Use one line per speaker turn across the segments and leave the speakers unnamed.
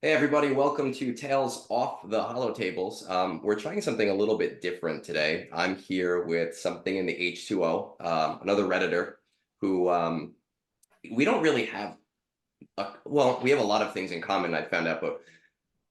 Hey everybody, welcome to Tales Off the Hollow Tables. We're trying something a little bit different today. I'm here with something in the H2O, another Redditor who we don't really have we have a lot of things in common, I found out, but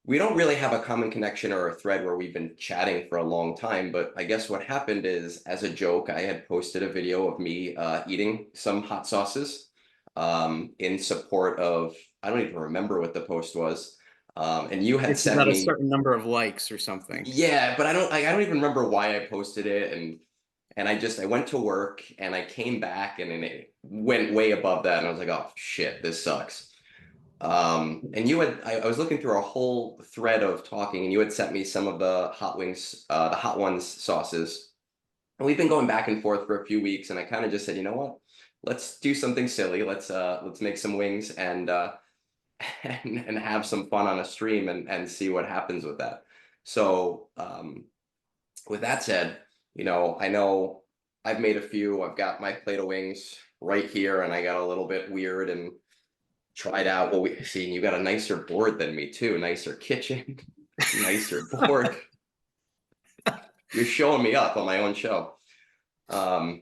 we don't really have a common connection or a thread where we've been chatting for a long time. But I guess what happened is, as a joke, I had posted a video of me eating some hot sauces in support of, I don't even remember what the post was. And you had
If you
sent
got a
me,
certain number of likes or something.
yeah, but I don't even remember why I posted it. And I went to work and I came back and then it went way above that. And I was like, oh shit, this sucks. And I was looking through a whole thread of talking, and you had sent me some of the hot wings, the hot ones sauces. And we've been going back and forth for a few weeks, and I kind of just said, you know what? Let's do something silly. Let's make some wings and have some fun on a stream and see what happens with that. So with that said, I know I've made a few. I've got my plate of wings right here, and I got a little bit weird and tried out. Well, we see you got a nicer board than me too, nicer kitchen, nicer board. You're showing me up on my own show. Um,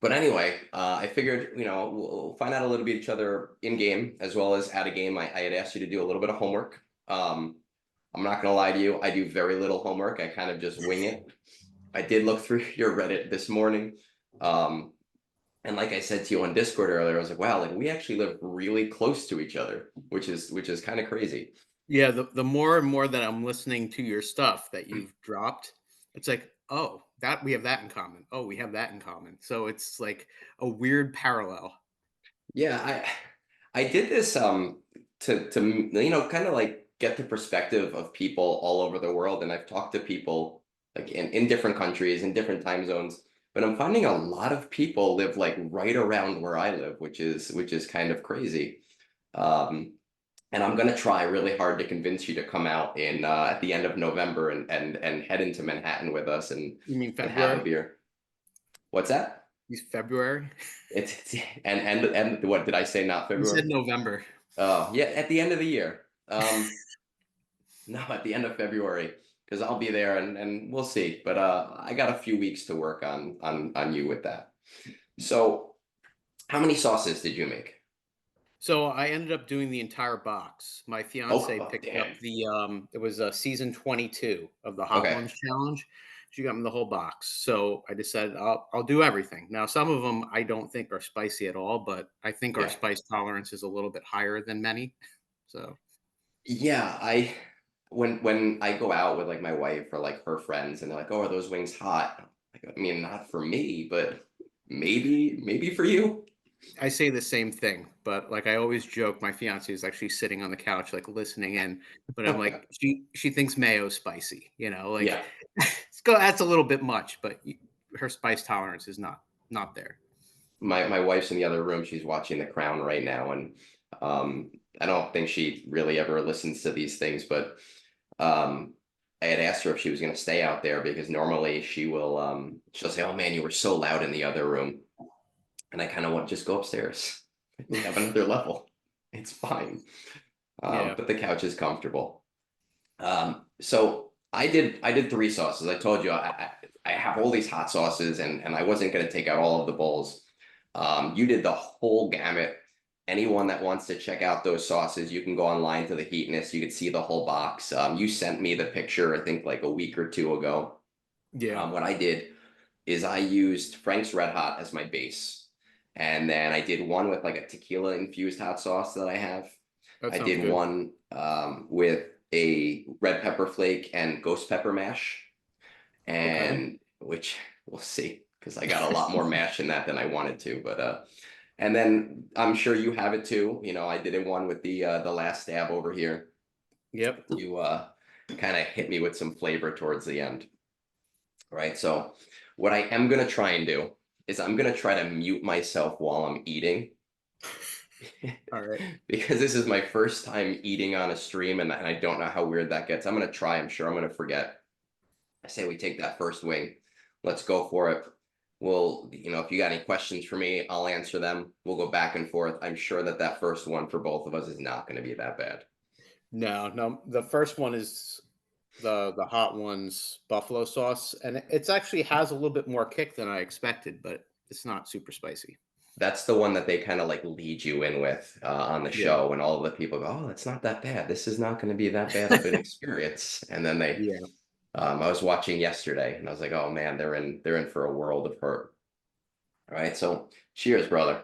but anyway, I figured, we'll find out a little bit each other in game as well as at a game. I had asked you to do a little bit of homework. I'm not gonna lie to you, I do very little homework. I kind of just wing it. I did look through your Reddit this morning. Um, and like I said to you on Discord earlier, I was like, wow, like we actually live really close to each other, which is kind of crazy.
Yeah, the more and more that I'm listening to your stuff that you've dropped, it's like, oh, that we have that in common. Oh, we have that in common. So it's like a weird parallel.
Yeah, I did this to kind of like get the perspective of people all over the world, and I've talked to people like in different countries in different time zones, but I'm finding a lot of people live like right around where I live, which is kind of crazy. Um, and I'm gonna try really hard to convince you to come out in at the end of November and head into Manhattan with us
You mean
and have a
February?
beer. What's that?
Is February?
It's and what did I say? Not
You said
February?
November.
Oh, yeah, at the end of the year. No, at the end of February, because I'll be there and we'll see. But I got a few weeks to work on you with that. So, how many sauces did you make?
So I ended up doing the entire box. My
Oh,
fiance
oh,
picked up
damn.
it was a season 22 of the Hot
Okay.
Ones challenge. She got me the whole box. So I decided I'll do everything. Now some of them I don't think are spicy at all, but I think our
Yeah.
spice tolerance is a little bit higher than many. So
Yeah, when I go out with like my wife or like her friends and they're like, "Oh, are those wings hot?" Like, I mean, not for me, but maybe for you.
I say the same thing, but like I always joke, my fiance is actually sitting on the couch, like listening in. But I'm like, she thinks mayo's spicy, like
Yeah.
that's a little bit much, but her spice tolerance is not there.
My wife's in the other room. She's watching The Crown right now, and I don't think she really ever listens to these things. But um, I had asked her if she was going to stay out there because normally she'll say, "Oh man, you were so loud in the other room," and I kind of want to just go upstairs. We have another level. It's fine,
Yeah.
but the couch is comfortable. So I did three sauces. I told you I have all these hot sauces and I wasn't going to take out all of the bowls. You did the whole gamut. Anyone that wants to check out those sauces, you can go online to the Heatness. You can see the whole box. You sent me the picture, I think like a week or two ago.
Yeah.
What I did is I used Frank's Red Hot as my base. And then I did one with like a tequila infused hot sauce that I have.
That
I
sounds
did
good.
one with a red pepper flake and ghost pepper mash,
Okay.
and which we'll see because I got a lot more mash in that than I wanted to. But and then I'm sure you have it too. I did it one with the last stab over here.
Yep.
You kind of hit me with some flavor towards the end, right? So what I am gonna try and do is I'm gonna try to mute myself while I'm eating
All right.
because this is my first time eating on a stream and I don't know how weird that gets. I'm gonna try. I'm sure I'm gonna forget. I say we take that first wing. Let's go for it. If you got any questions for me, I'll answer them. We'll go back and forth. I'm sure that first one for both of us is not going to be that bad.
No, no. The first one is the hot ones buffalo sauce, and it's actually has a little bit more kick than I expected, but it's not super spicy.
That's the one that they kind of like lead you in with on the
Yeah.
show, and all of the people go, "Oh, it's not that bad. This is not going to be that bad of an experience." And then
Yeah.
I was watching yesterday, and I was like, "Oh man, they're in for a world of hurt." All right, so cheers, brother.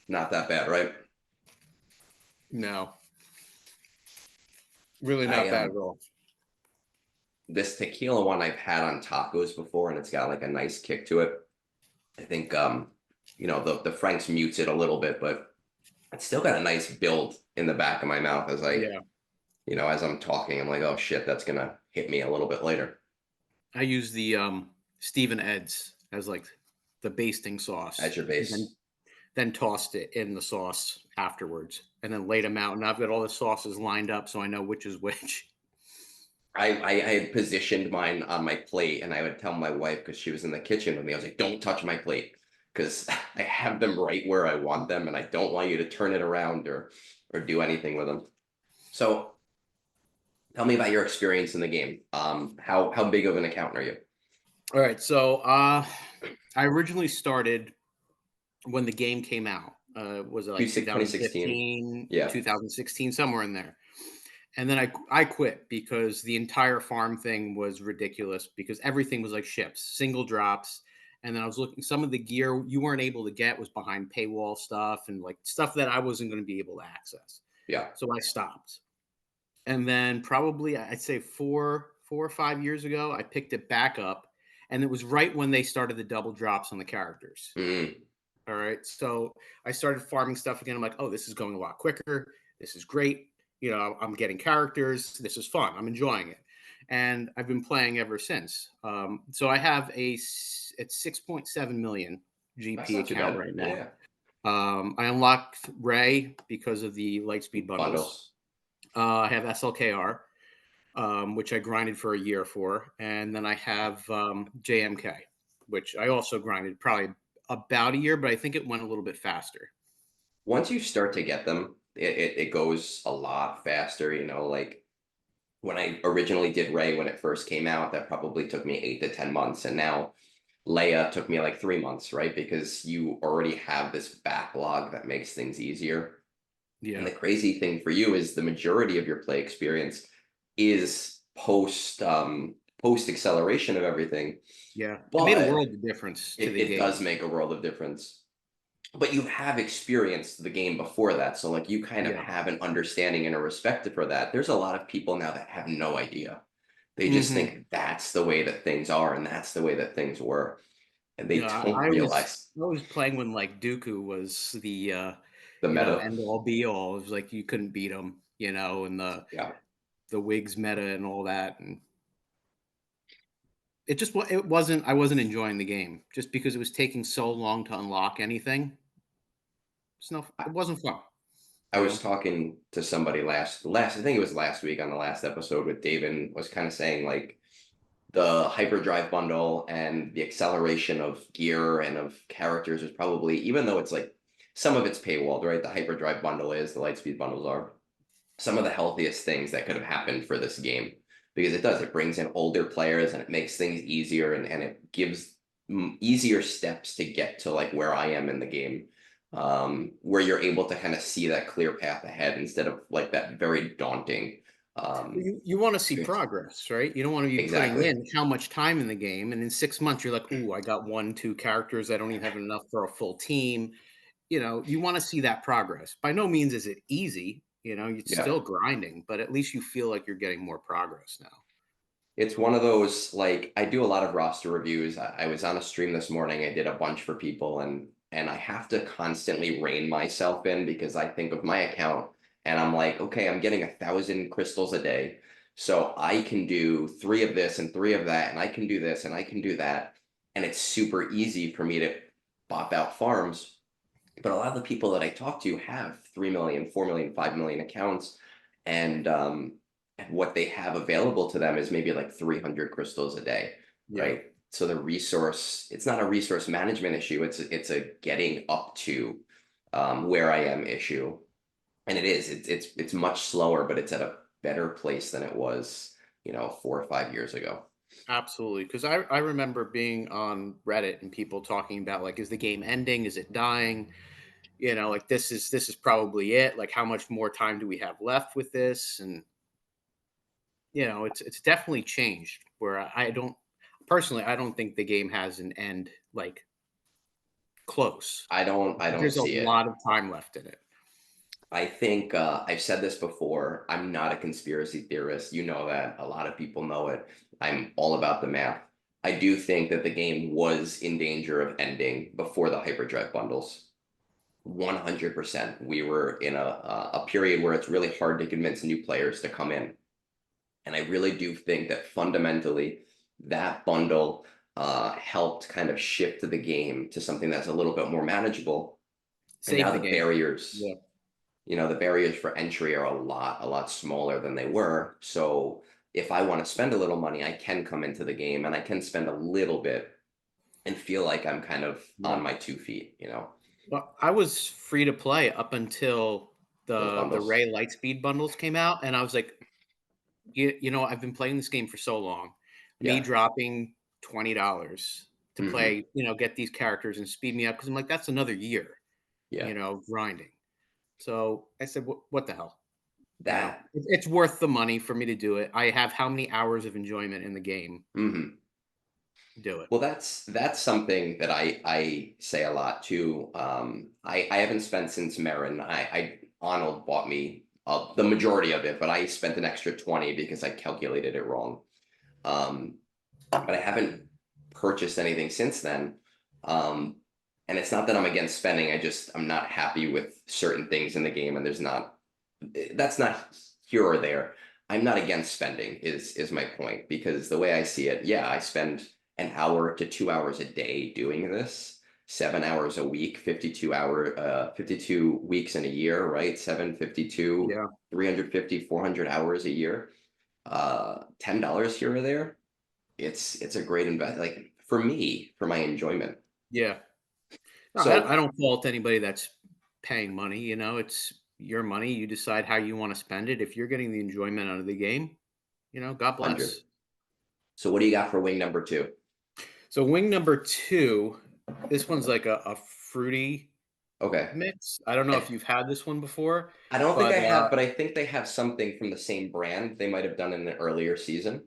Not that bad, right?
No, really
I
not bad at all.
This tequila one I've had on tacos before, and it's got like a nice kick to it. I think the Frank's mutes it a little bit, but it's still got a nice build in the back of my mouth as
Yeah.
as I'm talking. I'm like, oh shit, that's gonna hit me a little bit later.
I use the Stephen Eds as like the basting
As
sauce,
your
and
base.
then tossed it in the sauce afterwards, and then laid them out. And I've got all the sauces lined up, so I know which is which.
I had positioned mine on my plate, and I would tell my wife because she was in the kitchen with me. I was like, "Don't touch my plate," because I have them right where I want them, and I don't want you to turn it around or do anything with them. So, tell me about your experience in the game. How big of an account are you?
All right, so I originally started when the game came out. Was it like
2016.
2015,
Yeah,
2016, somewhere in there? And then I quit because the entire farm thing was ridiculous because everything was like ships, single drops. And then I was looking, some of the gear you weren't able to get was behind paywall stuff and like stuff that I wasn't going to be able to access.
yeah.
So I stopped. And then probably I'd say 4 or 5 years ago, I picked it back up. And it was right when they started the double drops on the characters.
Mm,
All right. So I started farming stuff again. I'm like, oh, this is going a lot quicker. This is great. I'm getting characters. This is fun. I'm enjoying it. And I've been playing ever since. So I have it's 6.7 million
that's
GP
not too
account
bad.
right now.
Yeah,
I unlocked Ray because of the Lightspeed bundles.
bundles.
I have SLKR, which I grinded for a year for, and then I have JMK, which I also grinded probably about a year, but I think it went a little bit faster.
Once you start to get them, it goes a lot faster. Like when I originally did Ray when it first came out, that probably took me 8 to 10 months, and now Leia took me like 3 months, right? Because you already have this backlog that makes things easier. And
Yeah,
the crazy thing for you is the majority of your play experience is post acceleration of everything,
yeah, it made a
but
world of difference to
it,
the
it does
game.
make a world of difference. But you have experienced the game before that, so like you kind of
Yeah.
have an understanding and a respect for that. There's a lot of people now that have no idea. They just
Hmm.
think that's the way that things are and that's the way that things were, and they
Yeah,
don't realize
I was playing when like Dooku was the
the meta.
end all be all. It was like you couldn't beat him, and
Yeah,
the Wigs meta and all that, and it wasn't. I wasn't enjoying the game just because it was taking so long to unlock anything.
I,
It wasn't fun,
I
you
was
know.
talking to somebody last I think it was last week on the last episode with David, and was kind of saying like the hyperdrive bundle and the acceleration of gear and of characters is probably, even though it's like some of it's paywalled, right? The hyperdrive bundle is, the lightspeed bundles are some of the healthiest things that could have happened for this game, because it brings in older players and it makes things easier, and it gives easier steps to get to like where I am in the game, where you're able to kind of see that clear path ahead instead of like that very daunting
You want to see
experience.
progress, right? You don't want to be putting
Exactly.
in how much time in the game, and in 6 months you're like, "Ooh, I got 1, 2 characters. I don't even have enough for a full team." You want to see that progress. By no means is it easy. It's
Yeah.
still grinding, but at least you feel like you're getting more progress now.
It's one of those, like, I do a lot of roster reviews. I was on a stream this morning. I did a bunch for people, and I have to constantly rein myself in because I think of my account and I'm like, okay, I'm getting 1,000 crystals a day. So I can do three of this and three of that, and I can do this and I can do that. And it's super easy for me to pop out farms. But a lot of the people that I talk to have 3 million, 4 million, 5 million accounts. And what they have available to them is maybe like 300 crystals a day,
Yeah,
right? So the resource, it's not a resource management issue. It's a getting up to where I am issue. And it is, it's much slower, but it's at a better place than it was, 4 or 5 years ago.
absolutely. Because I remember being on Reddit and people talking about like, is the game ending? Is it dying? Like this is probably it. Like, how much more time do we have left with this? And it's definitely changed. Where I don't personally, I don't think the game has an end like close.
I don't
There's a
see it.
lot of time left in it.
I think I've said this before. I'm not a conspiracy theorist. You know that. A lot of people know it. I'm all about the math. I do think that the game was in danger of ending before the hyperdrive bundles. 100%. We were in a period where it's really hard to convince new players to come in. And I really do think that fundamentally that bundle helped kind of shift the game to something that's a little bit more manageable. And now
Save the game. Yeah.
the barriers for entry are a lot smaller than they were. So if I want to spend a little money, I can come into the game and I can spend a little bit and feel like I'm kind of
Yeah.
on my 2 feet.
Well, I was free to play up until
Those
the
bundles.
Ray Lightspeed bundles came out, and I was like, I've been playing this game for so long. Me
Yeah.
dropping $20 to
Hmm.
play, get these characters and speed me up because I'm like, that's another year,
Yeah.
grinding. So I said, what the hell?
That.
It's worth the money for me to do it. I have how many hours of enjoyment in the game?
Hmm.
Do it.
Well, that's something that I say a lot too. I haven't spent since Marin. I Arnold bought me the majority of it, but I spent an extra 20 because I calculated it wrong. Um, but I haven't purchased anything since then. Um, and it's not that I'm against spending. I'm not happy with certain things in the game, and that's not here or there. I'm not against spending is my point because the way I see it, yeah, I spend an hour to 2 hours a day doing this, 7 hours a week, 52 weeks in a year, right? 752,
Yeah.
350, 400 hours a year. $10 here or there, it's a great invest, like for me, for my enjoyment.
Yeah. No, I
So
don't fault anybody that's paying money. It's your money. You decide how you want to spend it. If you're getting the enjoyment out of the game, God
100.
bless.
So what do you got for wing number two?
So wing number two, this one's like a fruity
Okay.
mix. I don't know if
I,
you've had this one before,
I don't think
but
I have, but I think they have something from the same brand they might have done in an earlier season.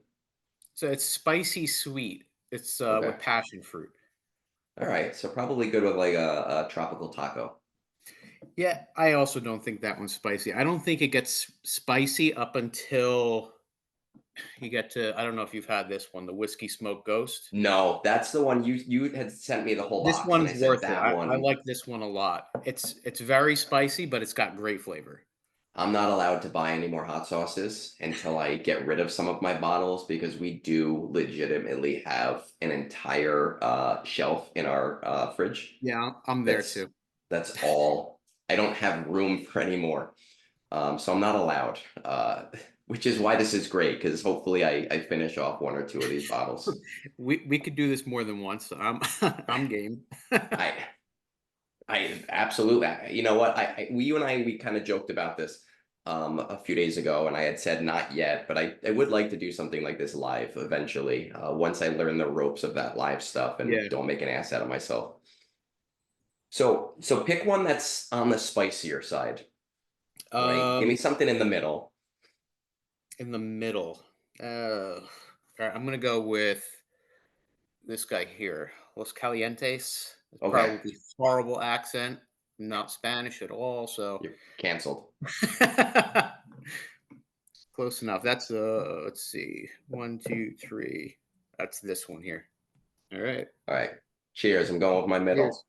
so it's spicy sweet. It's
Okay.
with passion fruit.
All right. So probably good with like a tropical taco.
Yeah, I also don't think that one's spicy. I don't think it gets spicy up until you get to. I don't know if you've had this one, the whiskey smoke ghost.
No, that's the one you had sent me the whole
This
box, and I
one's
said
worth it.
that
I
one.
like this one a lot. It's very spicy, but it's got great flavor.
I'm not allowed to buy any more hot sauces until I get rid of some of my bottles because we do legitimately have an entire shelf in our fridge.
Yeah, I'm there
That's
too.
that's all. I don't have room for any more, so I'm not allowed. Which is why this is great because hopefully I finish off one or two of these bottles.
We could do this more than once. I'm game.
I I absolutely. You know what? You and we kind of joked about this a few days ago, and I had said not yet, but I would like to do something like this live eventually. Once I learn the ropes of that live stuff and
Yeah.
don't make an ass out of myself. So pick one that's on the spicier side, right? Give me
Um,
something in the middle.
in the middle. All right, I'm gonna go with this guy here, Los Calientes. It's
Okay,
probably horrible accent, not Spanish at all. So
you're canceled.
close enough. That's let's see, 1, 2, 3. That's this one here. All right.
All right. Cheers. I'm going with my
Cheers.
middle.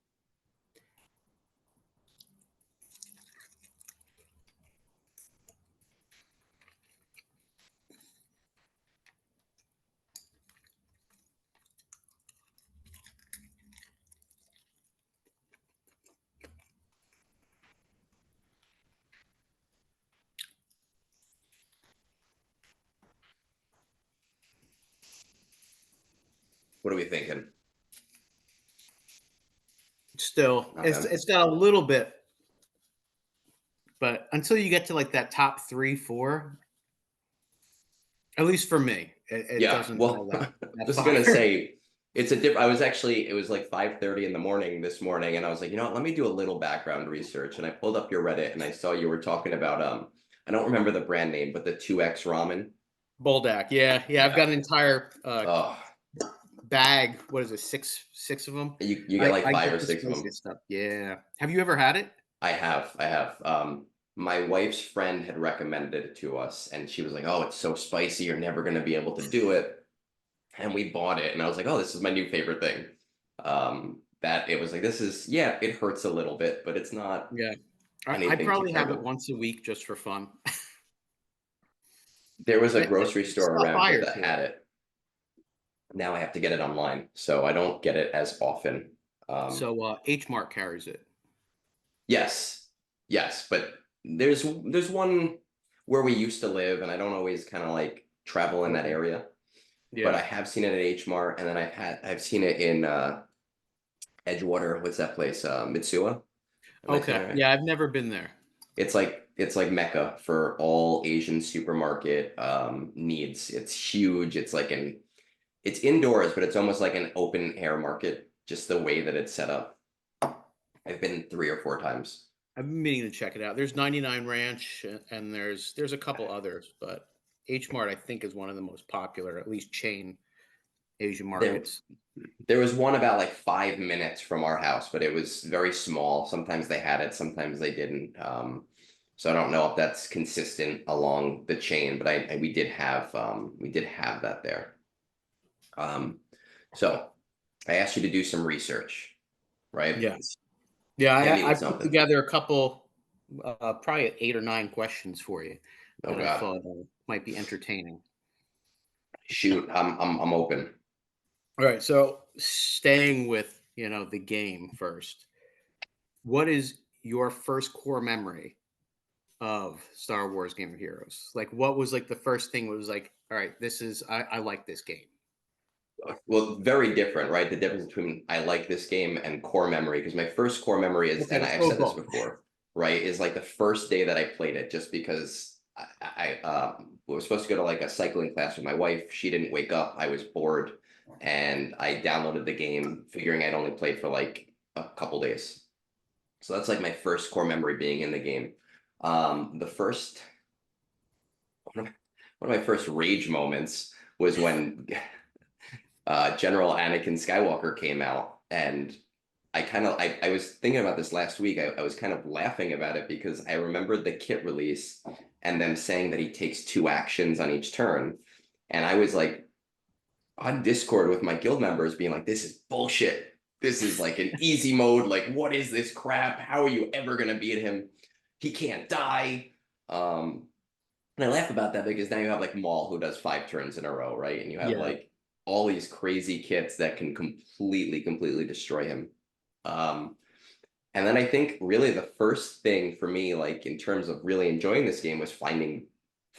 What are we thinking?
Still, it's
Okay.
it's got a little bit, but until you get to like that top 3, 4, at least for me, it
Yeah.
doesn't have
Well, I
that
was gonna
fire.
say it's a I was actually it was like 5:30 in the morning this morning, and I was like, you know what, let me do a little background research. And I pulled up your Reddit and I saw you were talking about I don't remember the brand name, but the 2X ramen.
Boldak, yeah, yeah. I've
Yeah.
got an entire
Oh,
bag. What is it? Six of them.
you get like
I
five
get
or
the
six of them.
spiciest stuff. Yeah. Have you ever had it?
I have. My wife's friend had recommended it to us, and she was like, "Oh, it's so spicy, you're never gonna be able to do it." And we bought it, and I was like, "Oh, this is my new favorite thing." That it was like, this is yeah, it hurts a little bit, but it's not
Yeah. I
anything too
probably have it
terrible.
once a week just for fun.
There was a grocery
It's
store
got
around here
fire
that
to it.
had it. Now I have to get it online, so I don't get it as often.
So H Mart carries it.
Yes, yes, but there's one where we used to live, and I don't always kind of like travel in that
Okay.
area, but I
Yeah.
have seen it at H Mart, and then I've seen it in Edgewater. What's that place? Mitsua. Am I saying
Okay.
it right?
Yeah, I've never been there.
It's like Mecca for all Asian supermarket needs. It's huge. It's indoors, but it's almost like an open air market, just the way that it's set up. I've been 3 or 4 times.
I've been meaning to check it out. There's 99 Ranch and there's a couple others, but H Mart I think is one of the most popular, at least chain Asian
There
markets.
there was one about like 5 minutes from our house, but it was very small. Sometimes they had it, sometimes they didn't. So I don't know if that's consistent along the chain, but we did have that there. Um, so I asked you to do some research, right?
Yes. Yeah,
Hit me
I
with
put
something.
together a couple, probably 8 or 9 questions for you
Oh
that I
God,
thought might be entertaining.
shoot, I'm open.
All right, so staying with the game first. What is your first core memory of Star Wars Game of Heroes? Like, what was like the first thing was like, all right, this is I like this game.
Well, very different, right? The difference between I like this game and core memory, because my first core memory is,
Okay,
and
let's
I've
go
said
with
this
both.
before, right, is like the first day that I played it, just because I was supposed to go to like a cycling class with my wife. She didn't wake up. I was bored, and I downloaded the game, figuring I'd only played for like a couple days. So that's like my first core memory being in the game. The first one of my first rage moments was when General Anakin Skywalker came out, and I was thinking about this last week. I was kind of laughing about it because I remembered the kit release and them saying that he takes 2 actions on each turn, and I was like on Discord with my guild members being like, "This is bullshit. This is like an easy mode. Like, what is this crap? How are you ever gonna beat him? He can't die." Um, and I laugh about that because now you have like Maul who does 5 turns in a row, right? And you have
Yeah,
like all these crazy kits that can completely destroy him. Um, and then I think really the first thing for me, like in terms of really enjoying this game, was finding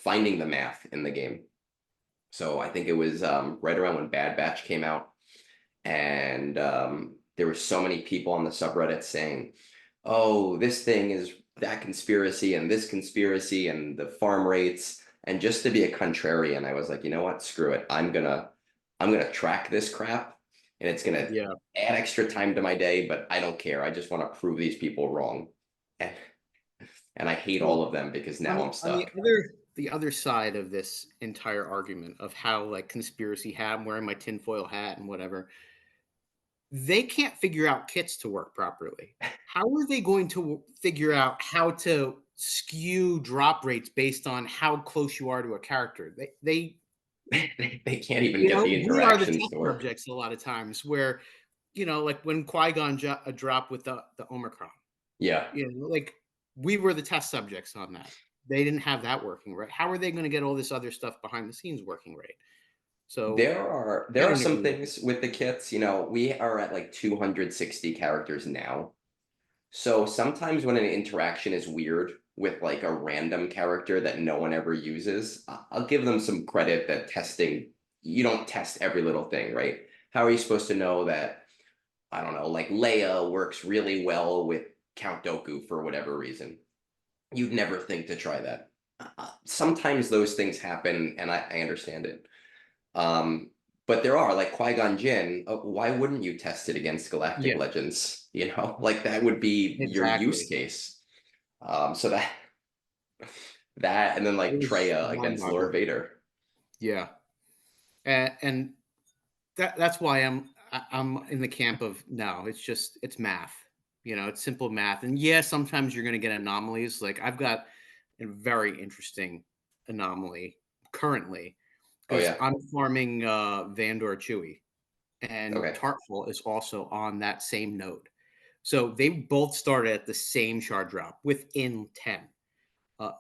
the math in the game. So I think it was right around when Bad Batch came out, and there were so many people on the subreddit saying, "Oh, this thing is that conspiracy and this conspiracy and the farm rates." And just to be a contrarian, I was like, you know what? Screw it. I'm gonna track this crap, and it's gonna
yeah.
add extra time to my day, but I don't care. I just want to prove these people wrong, and and I hate
So
all of them because
on
now I'm
on
stuck.
the other side of this entire argument of how like conspiracy hat, I'm wearing my tinfoil hat and whatever, they can't figure out kits to work properly. How are they going to figure out how to skew drop rates based on how close you are to a character? They
They can't even get the
we are the
interactions
test
to work.
subjects a lot of times where, like when Qui-Gon dropped with the Omicron,
Yeah.
like we were the test subjects on that. They didn't have that working right. How are they going to get all this other stuff behind the scenes working right? So
There
I
are
don't
some
agree with
things with the kits, we are at like 260 characters now. So sometimes when an interaction is weird with like a random character that no one ever uses, I'll give them some credit that you don't test every little thing, right? how are you supposed to know that, I don't know, like Leia works really well with Count Dooku for whatever reason? You'd never think to try that. Sometimes those things happen, and I understand it. Um, but there are like Qui-Gon Jinn. Why wouldn't you test it against Galactic
Yeah,
Legends? You know, like that would be your use
exactly.
case. So that, and then
It
like
was
Traya against Lord
mind-boggling.
Vader.
Yeah, and that's why I'm in the camp of no. It's just it's math. It's simple math. And yeah, sometimes you're going to get anomalies. Like I've got a very interesting anomaly currently
Oh
because
yeah.
I'm farming Vandor Chewy, and
Okay.
Tartful is also on that same node. So they both started at the same shard drop within 10. Uh,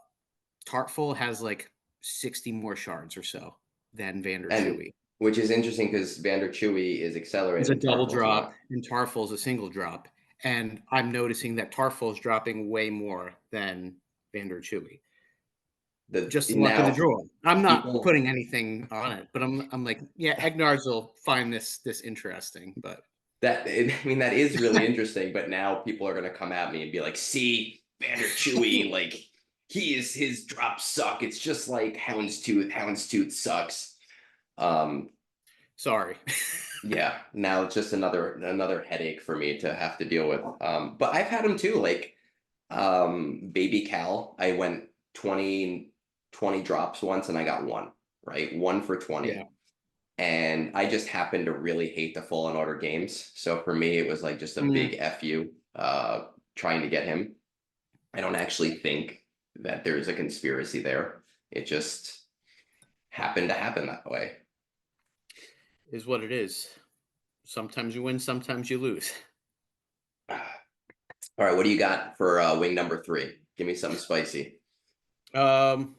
Tartful has like 60 more shards or so than Vander
And
Chewy.
which is interesting because Vander Chewy is
It's
accelerated
a
and
double
Tarful's
drop,
not.
and Tarful is a single drop. And I'm noticing that Tarful is dropping way more than Vander Chewy.
The
Just the luck of the
now
draw. I'm not
people
putting anything on it, but I'm like, yeah, Egnards will find this interesting, but
I mean that is really interesting, but now people are gonna come at me and be like, see, Vander Chewy, like his drops suck. It's just like Houndstooth. Houndstooth sucks. Um,
sorry.
yeah, now it's just another headache for me to have to deal with. But I've had them too, like Baby Cal. I went 20 drops once and I got one, right? One for
Yeah.
20. And I just happened to really hate the Fallen Order games. So for me, it was like just a
Mm.
big fu trying to get him. I don't actually think that there's a conspiracy there. It just happened to happen that way.
Is what it is. Sometimes you win, sometimes you lose.
All right, what do you got for wing number 3? Give me something spicy.
Um,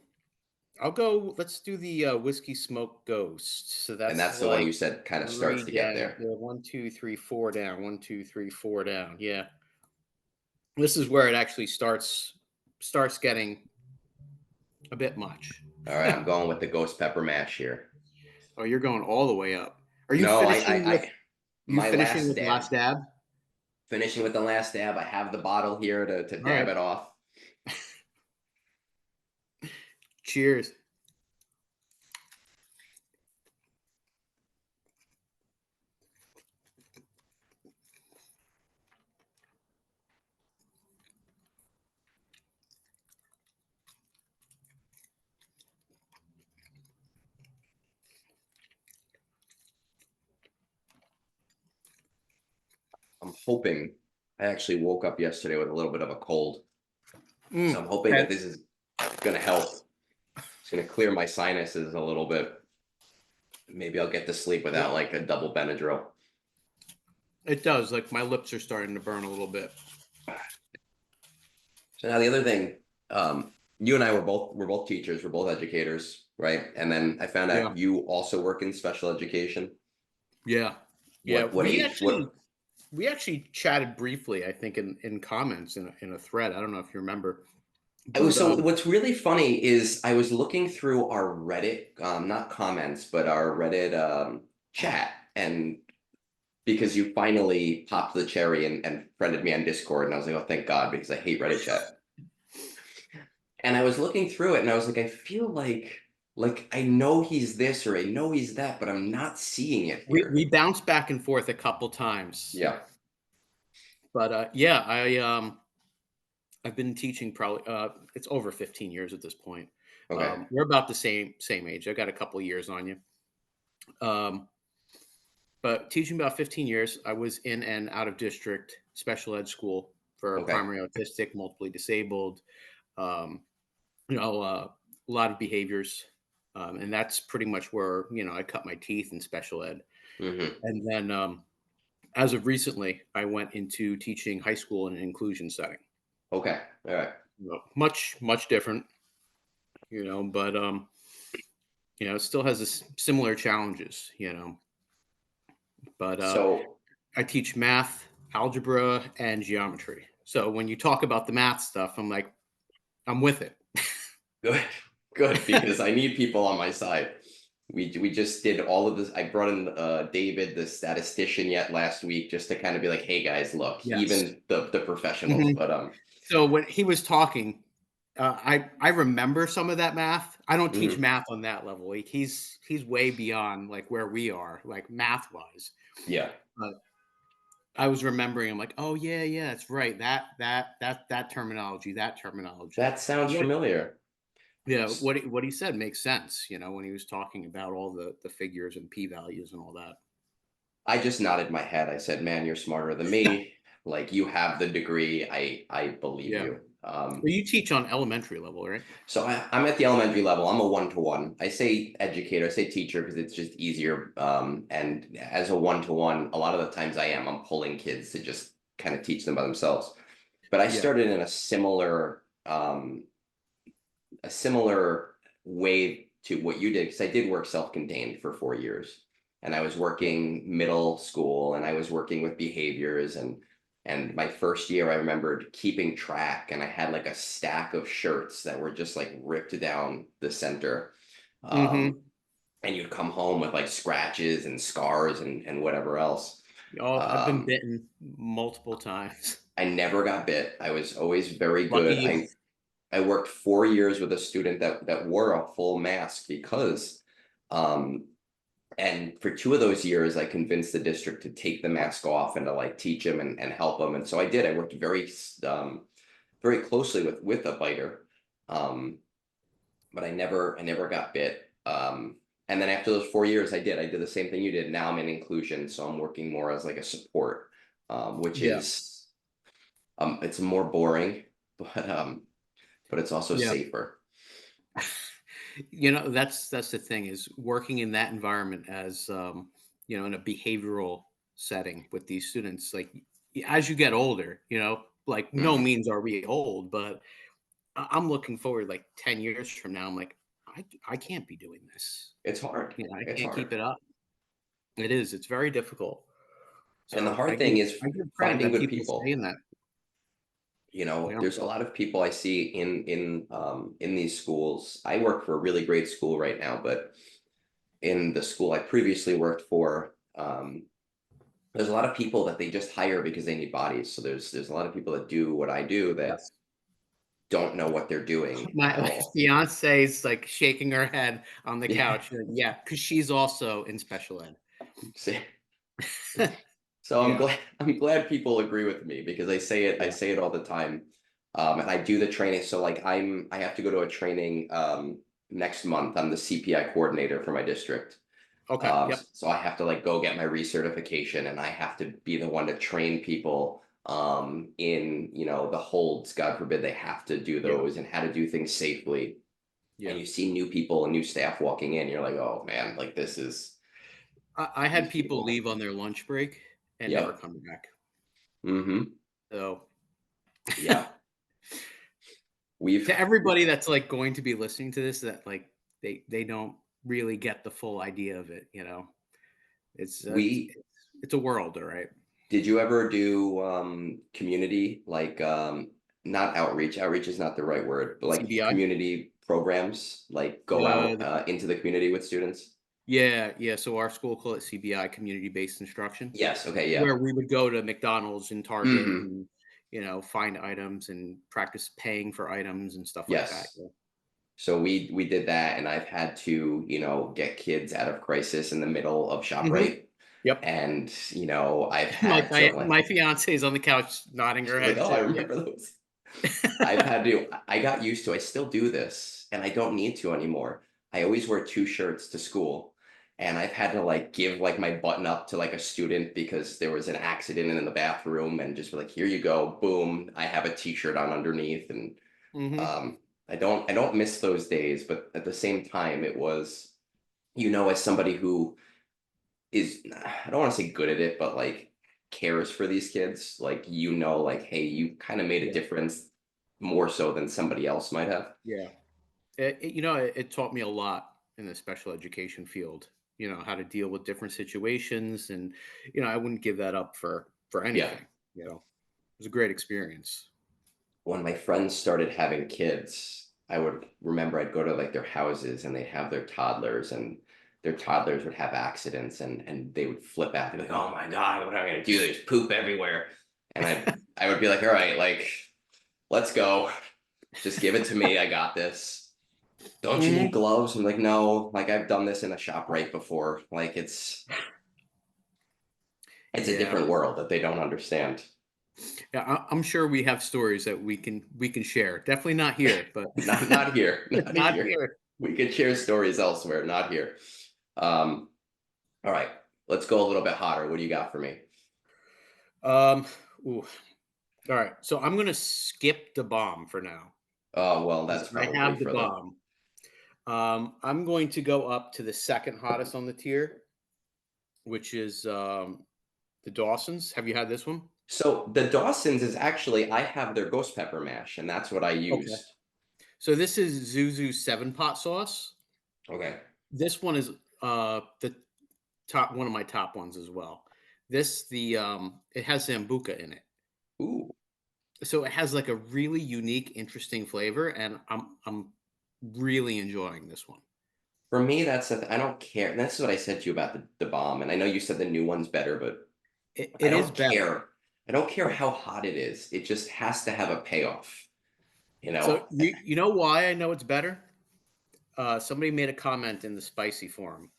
I'll go. Let's do the whiskey smoke ghost. So
And
that's
that's the one
like
you said kind of starts
three
to get
down.
there.
Yeah, one, two, three, four down. One, two, three, four down. Yeah, this is where it actually starts getting a bit much.
All right, I'm going with the ghost pepper match here.
Oh, you're going all the way up. Are you
No,
finishing with
my last
last
dab.
dab?
Finishing with the last dab. I have the bottle here to
All
dab
right.
it off.
Cheers.
I'm hoping I actually woke up yesterday with a little bit of a cold. So I'm hoping that
Okay.
this is going to help. It's going to clear my sinuses a little bit. Maybe I'll get to sleep without like a double Benadryl.
It does. Like my lips are starting to burn a little bit.
So now the other thing, you and I were both teachers, we're both educators, right? And then I found
Yeah.
out you also work in special education.
Yeah. Yeah.
What age? What?
We actually chatted briefly, I think, in comments in a thread. I don't know if you remember, but
So what's really funny is I was looking through our Reddit, not comments, but our Reddit chat, and because you finally popped the cherry and friended me on Discord, and I was like, oh, thank God, because I hate Reddit chat. And I was looking through it, and I was like, I feel like I know he's this or I know he's that, but I'm not seeing it here.
we bounced back and forth a couple times.
Yeah.
But yeah, I've been teaching probably it's over 15 years at this point.
Okay.
We're about the same age. I got a couple years on you. Um, but teaching about 15 years, I was in and out of district special ed school for
Okay.
primary autistic, multiply disabled, um, a lot of behaviors. And that's pretty much where, I cut my teeth in special ed.
Hmm.
And then as of recently, I went into teaching high school in an inclusion setting.
Okay. All right.
Much different, but it still has similar challenges, but
So
I teach math, algebra, and geometry. So when you talk about the math stuff, I'm like, I'm with it.
good, good, because I need people on my side. We just did all of this. I brought in David, the statistician, yet last week just to kind of be like, hey guys, look,
Yes.
even the professionals.
Mhm.
But
So when he was talking, I remember some of that math. I don't teach
mhm,
math on that level. Like he's way beyond like where we are, like math wise.
yeah,
But I was remembering, I'm like, oh yeah, yeah, that's right. That terminology, that terminology.
that sounds
What
familiar.
Yeah,
S-
what he said makes sense, when he was talking about all the figures and p values and all that.
I just nodded my head. I said, man, you're smarter than me. Like you have the degree. I believe
Yeah.
you.
Well, you teach on elementary level, right?
So I'm at the elementary level. I'm a one-to-one. I say educator, I say teacher because it's just easier. And as a one-to-one, a lot of the times I'm pulling kids to just kind of teach them by themselves. But I
Yeah.
started in a similar way to what you did because I did work self-contained for 4 years, and I was
Yeah.
working middle school, and I was working with behaviors, and my first year I remembered keeping track, and I had like a stack of shirts that were just like ripped down the center. Um,
Mhm.
and you'd come home with like scratches and scars and whatever else.
Oh, I've been
Um,
bitten multiple times.
I never got bit. I was always very
Lucky
good.
you.
I worked 4 years with a student that wore a full mask because, um, and for 2 of those years, I convinced the district to take the mask off and to like teach him and help him. And so I did. I worked very closely with a biter, but I never got bit. And then after those 4 years, I did the same thing you did. Now I'm in inclusion, so I'm working more as like a support, which
Yeah.
is it's more boring, but it's also
Yeah.
safer.
That's the thing is working in that environment as in a behavioral setting with these students. Like as you get older, like no
Mhm.
means are we old, but I'm looking forward like 10 years from now. I'm like, I can't be doing this.
It's hard.
I
It's
can't keep
hard.
it up. It is. It's very difficult.
And the
So
hard
I
thing
give
is
I give credit
finding
that
good
people stay
people.
in that.
There's a lot of people I see in these schools. I work for a really great school right now, but in the school I previously worked for, there's a lot of people that they just hire because they need bodies. So there's a lot of people that do what I do that
Yes.
don't know what they're doing
My,
at
my
all.
fiance is like shaking her head on the
Yeah.
couch. Like, yeah, because she's also in special ed.
See? So I'm
Yeah,
glad I'm glad people agree with me because I
yeah.
say it all the time. And I do the training. So like I have to go to a training next month. I'm the CPI coordinator for my district.
Okay. Yep.
So I have to like go get my recertification and I have to be the one to train people in, the holds, God forbid they have to do
Yeah.
those and how to do things safely. And
Yeah.
you see new people and new staff walking in, you're like, oh man, like this is
I had
these
people
people.
leave on their lunch break and never
Yep.
come back.
Mm-hmm.
So
Yeah. We've
to everybody that's like going to be listening to this, that like they don't really get the full idea of it. It's uh, it's,
we
it's it's a world, all right.
Did you ever do community like not outreach? Outreach is not the right word, but like
CBI.
community programs, like go out into the community with students?
Yeah, yeah. So our school called it CBI, community based instruction,
Yes. Okay. Yeah.
where we would go to McDonald's and Target
Hmm.
and find items and practice paying for items and stuff like that.
Yes.
Yeah.
So we did that, and I've had to, get kids out of crisis in the middle of
Hmm.
ShopRite,
Yep.
and I've
My
had to
my
like
my fiance is on the couch nodding her
she's like,
head
oh, I
too. Yeah.
remember those. I've had to, I got used to, I still do this and I don't need to anymore. I always wear two shirts to school and I've had to like give like my button up to like a student because there was an accident in the bathroom and just be like, here you go, boom, I have a t-shirt on underneath. And
Hmm.
um, I don't miss those days, but at the same time, it was, as somebody who is, I don't want to say good at it, but like cares for these kids, like, like, hey, you kind of made a
Yeah.
difference more so than somebody else might have.
Yeah. It taught me a lot in the special education field. How to deal with different situations, and I wouldn't give that up for
Yeah.
anything. It was a great experience.
When my friends started having kids, I would remember I'd go to like their houses and they'd have their toddlers and their toddlers would have accidents and they would flip out. They'd be like, "Oh my God, what am I gonna do? There's poop everywhere." And I would be like, "All right, like, let's go. Just give it to me. I got this. Don't you need
Mhm.
gloves?" I'm like, "No, like I've done this in a shop right before. Like it's a
Yeah.
different world that they don't understand."
Yeah, I'm sure we have stories that we can share. Definitely not here, but
Not here, not
not
here.
here.
We could share stories elsewhere, not here. Um, all right, let's go a little bit hotter. What do you got for me?
Um, ooh, all right. So I'm gonna skip the bomb for now
Oh, well,
'cause
that's
I
probably
have the
for the.
bomb. I'm going to go up to the second hottest on the tier, which is the Dawsons. Have you had this one?
So the Dawson's is actually, I have their ghost pepper mash, and that's what I
Okay.
used.
So this is Zuzu's seven pot sauce.
Okay.
This one is the top one of my top ones as well. This the it has sambuca in it.
Ooh,
So it has like a really unique, interesting flavor, and I'm really enjoying this one.
for me, I don't care. That's what I said to you about the bomb, and I know you said the new one's better, but I
It is
don't
better.
care. I don't care how hot it is. It just has to have a payoff. You
So
know,
you know why I know it's better? Somebody made a comment in the spicy forum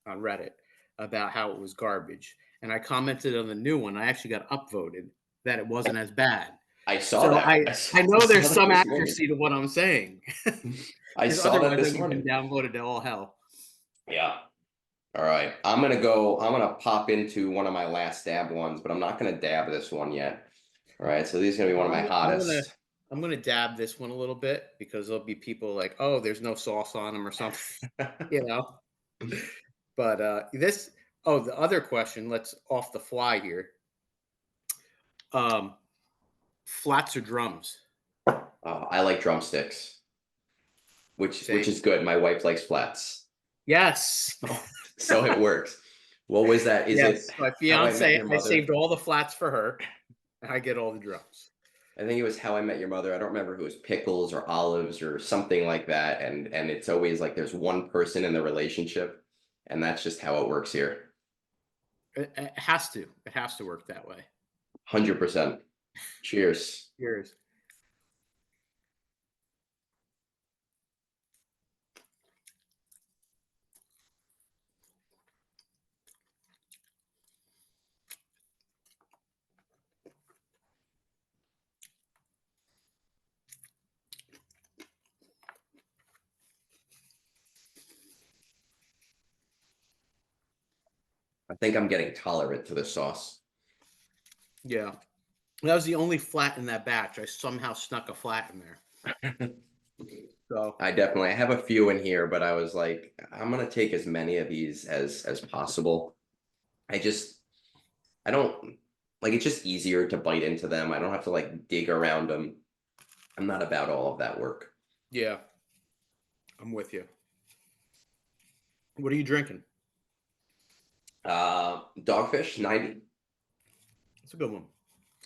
on Reddit about how it was garbage, and I commented on the new one. I actually got upvoted that it wasn't as bad.
I saw
So
that.
I
I
know
saw
there's
that
some
this morning.
accuracy to what I'm saying,
I
because
saw that
otherwise I
this
get been
morning.
downvoted to all hell.
Yeah. All right. I'm gonna go. I'm gonna pop into one of my last dab ones, but I'm not gonna dab this one yet. All right. So these are gonna be one of my
I'm gonna
hottest.
I'm gonna dab this one a little bit because there'll be people like, oh, there's no sauce on them or something, you know. But this oh, the other question, let's off the fly here. Um, Flats or drums?
I like drumsticks, which
Same.
is good. My wife likes flats,
Yes.
so so it works. What was that? Is it
Yes. My
How I Met
fiance,
Your
I
Mother?
saved all the flats for her. And I get all the drums.
I think it was How I Met Your Mother. I don't remember if it was pickles or olives or something like that. And it's always like there's one person in the relationship, and that's just how it works here.
It has to. It has to work that way.
100%. Cheers.
Cheers.
I think I'm getting tolerant to the sauce.
Yeah. That was the only flat in that batch. I somehow snuck a flat in there. So
I definitely I have a few in here, but I was like, I'm gonna take as many of these as possible. I just I don't like it's just easier to bite into them. I don't have to like dig around them. I'm not about all of that work.
yeah, I'm with you. What are you drinking?
Dogfish 90.
It's a good one.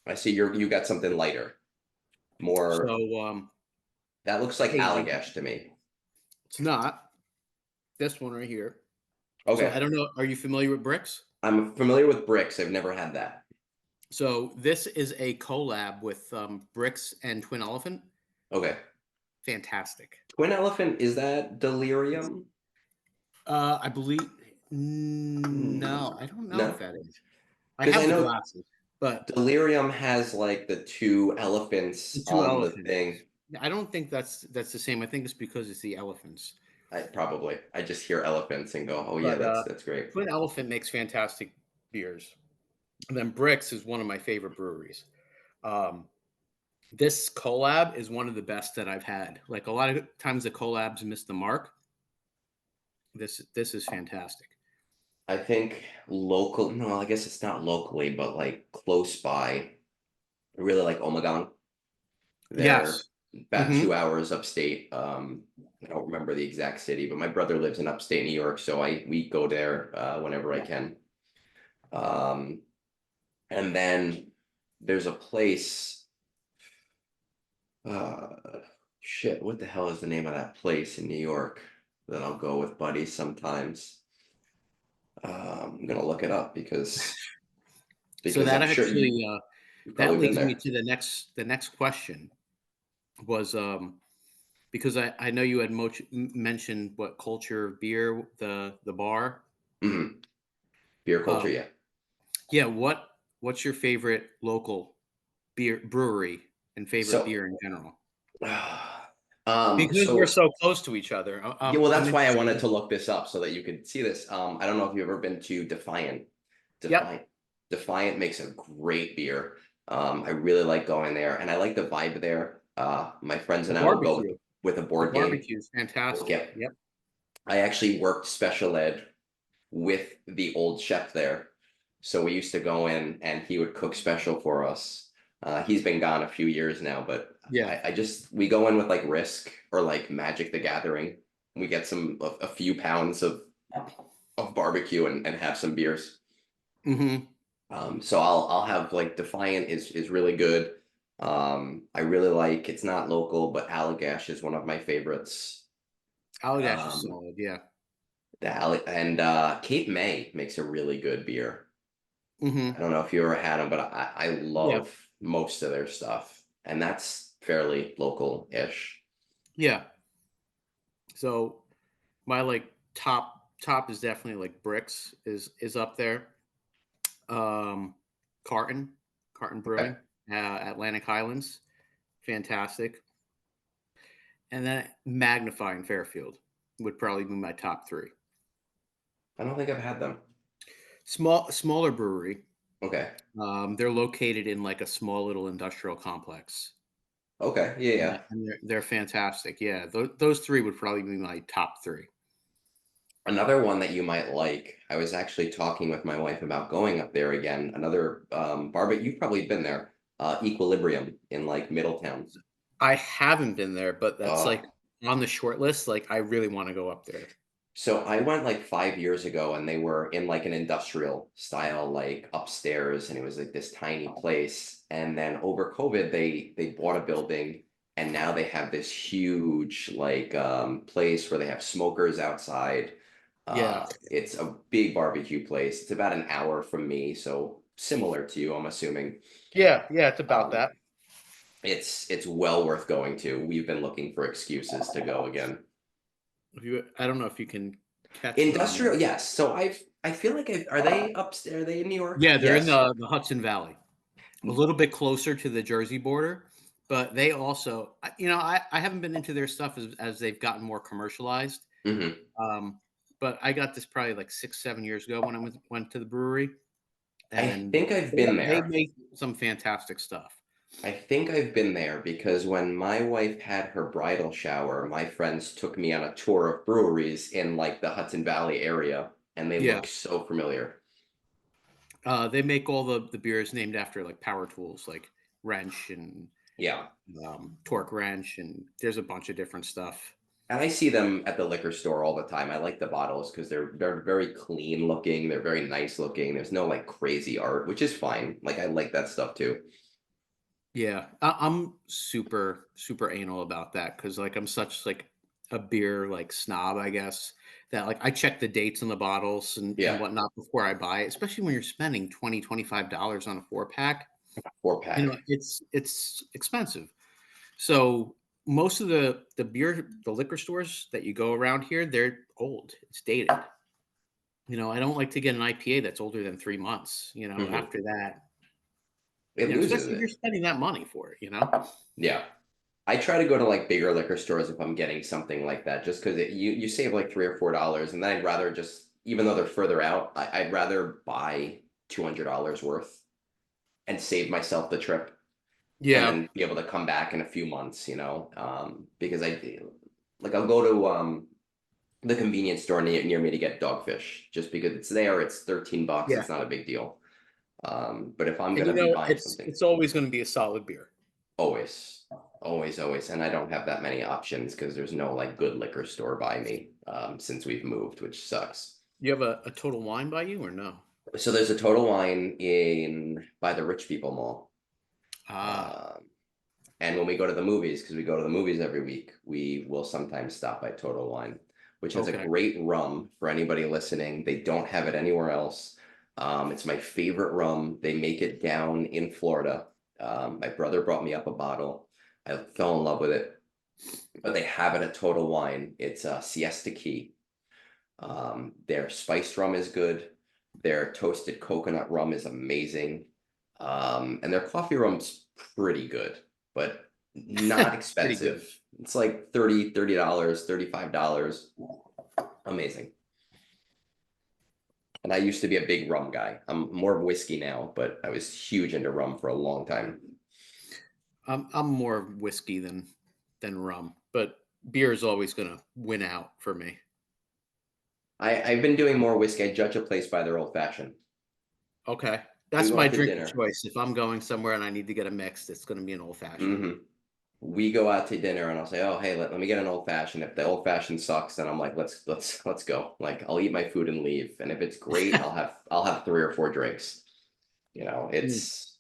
I see you got something lighter. More
So
that looks like
hazy.
Allagash to me.
It's not this one right here. So I
Okay.
don't know. Are you familiar with bricks?
I'm familiar with bricks. I've never had that.
So this is a collab with Bricks and Twin Elephant.
Okay.
Fantastic.
Twin Elephant, is that delirium?
I believe. No,
Hmm.
I don't know if
No.
that is. I
Because I
have the
know
glasses, but
delirium has like the two
the
elephants
two
on the
elephants.
thing.
I don't think that's the same. I think it's because it's the elephants.
I just hear elephants and go, oh yeah,
But
that's great.
Twin Elephant makes fantastic beers. And then Bricks is one of my favorite breweries. Um, this collab is one of the best that I've had. Like a lot of times the collabs miss the mark. This is fantastic.
I think local, no, I guess it's not locally, but like close by. I really like Omegon. They're
Yes.
about
Hmm.
2 hours upstate. I don't remember the exact city, but my brother lives in upstate New York, so I we go there whenever I can. Um, and then there's a place. Shit, what the hell is the name of that place in New York that I'll go with buddies sometimes? I'm gonna look it up
So
because
that
I'm sure
actually
you've
that
probably been
leads me
there.
to the next question was because I know you had mentioned what culture beer the bar.
Mhm. Beer culture,
Um,
yeah.
yeah, what's your favorite local beer brewery and favorite
So,
beer in general? Because we're
so
so close to each other.
yeah, well,
I'm
that's why I wanted
interested.
to look this up so that you could see this. I don't know if you've ever been to Defiant.
Yep,
Defiant. Defiant makes a great beer. I really like going there, and I like the vibe there. My friends
the
and I will go
barbecue.
with a
The
board game.
barbecue is fantastic.
Yeah,
Yep.
I actually worked special ed with the old chef there. So we used to go in and he would cook special for us. He's been gone a few years now, but
Yeah.
I just we go in with like Risk or like Magic the Gathering. We get a few pounds of barbecue and have some beers.
Mhm.
So I'll have like Defiant is really good. I really like it's not local, but Allagash is one of my favorites.
Allagash is
Um,
solid, yeah.
and Cape May makes a really good beer. I
Mhm.
don't know if you ever had them, but I
Yeah.
love most of their stuff, and that's fairly local-ish.
Yeah. So, my, like, top is definitely, like, Bricks is up there. Um, Carton Carton
Okay.
Brewing, Atlantic Highlands, fantastic. And then Magnify in Fairfield would probably be my top 3.
I don't think I've had them.
Smaller brewery,
Okay.
they're located in, like, a small little industrial complex.
Okay. Yeah,
Yeah,
yeah.
and they're fantastic, yeah, those 3 would probably be my top 3.
Another one that you might like. I was actually talking with my wife about going up there again. Another bar, but you've probably been there. Equilibrium in like Middletown.
I haven't been there, but that's,
Uh,
like, on the short list, like, I really wanna go up there.
So I went like 5 years ago and they were in like an industrial style, like upstairs, and it was like this tiny place. And then over COVID, they bought a building and now they have this huge like place where they have smokers outside.
Yeah.
It's a big barbecue place. It's about an hour from me, so similar to you, I'm assuming.
Yeah, yeah, it's about
Um,
that.
it's well worth going to. We've been looking for excuses to go again.
If you I don't know if you can catch them.
Industrial, yes. So I feel like are they upstairs? Are they in New York?
Yeah, they're in
Yes.
the Hudson Valley, a little bit closer to the Jersey border, but they also I haven't been into their stuff as they've gotten more commercialized,
Hmm.
um, but I got this probably, like, 6, 7 years ago when I went to the brewery,
I
and
think I've
they
been
they
there.
make some fantastic stuff.
I think I've been there because when my wife had her bridal shower, my friends took me on a tour of breweries in like the Hudson Valley area, and they
Yeah.
look so familiar.
They make all the beers named after, like, power tools, like wrench and,
Yeah.
torque wrench, and there's a bunch of different stuff.
And I see them at the liquor store all the time. I like the bottles because they're very clean looking. They're very nice looking. There's no like crazy art, which is fine. Like I like that stuff too.
Yeah, I'm super, super anal about that because, like, I'm such, like, a beer, like, snob, I guess, that, like, I check the dates on the bottles and
Yeah.
whatnot before I buy it, especially when you're spending 25 dollars on a 4 pack.
Four pack.
It's expensive. So most of the liquor stores that you go around here, they're old. It's dated. I don't like to get an IPA that's older than 3 months.
Hmm.
After that,
It loses
especially if you're
it.
spending that money for it.
Yeah. I try to go to like bigger liquor stores if I'm getting something like that, just because you save like $3 or $4, and then I'd rather just even though they're further out, I'd rather buy $200 worth and save myself the trip, and
Yeah.
then be able to come back in a few months, because like I'll go to the convenience store near me to get dogfish just because it's there. It's $13.
Yeah.
It's not a big deal. But if I'm
And
gonna be buying
it's
something,
it's always going to be a solid beer.
always, always, always. And I don't have that many options because there's no like good liquor store by me since we've moved, which sucks.
You have a Total Wine by you or no?
So there's a Total Wine in by the Rich People Mall.
Ah,
Um, and when we go to the movies, because we go to the movies every week, we will sometimes stop by Total Wine, which has a
Okay.
great rum for anybody listening. They don't have it anywhere else. It's my favorite rum. They make it down in Florida. My brother brought me up a bottle. I fell in love with it, but they have it at Total Wine. It's Siesta Key. Their spiced rum is good. Their toasted coconut rum is amazing. And their coffee rum's pretty good, but not
Pretty good.
expensive. It's like $30, $35. Amazing. And I used to be a big rum guy. I'm more of whiskey now, but I was huge into rum for a long time.
I'm more whiskey than rum, but beer is always gonna win out for me.
I've been doing more whiskey. I judge a place by their old fashioned.
Okay.
We
That's
go
my
out to
drink of
dinner.
choice. If I'm going somewhere and I need to get a mix, it's gonna be an old fashioned.
hmm We go out to dinner and I'll say, oh, hey, let me get an old fashioned. If the old fashioned sucks, then I'm like, let's go. Like I'll eat my food and leave. And if it's great, I'll have 3 or 4 drinks.
Mm.
It's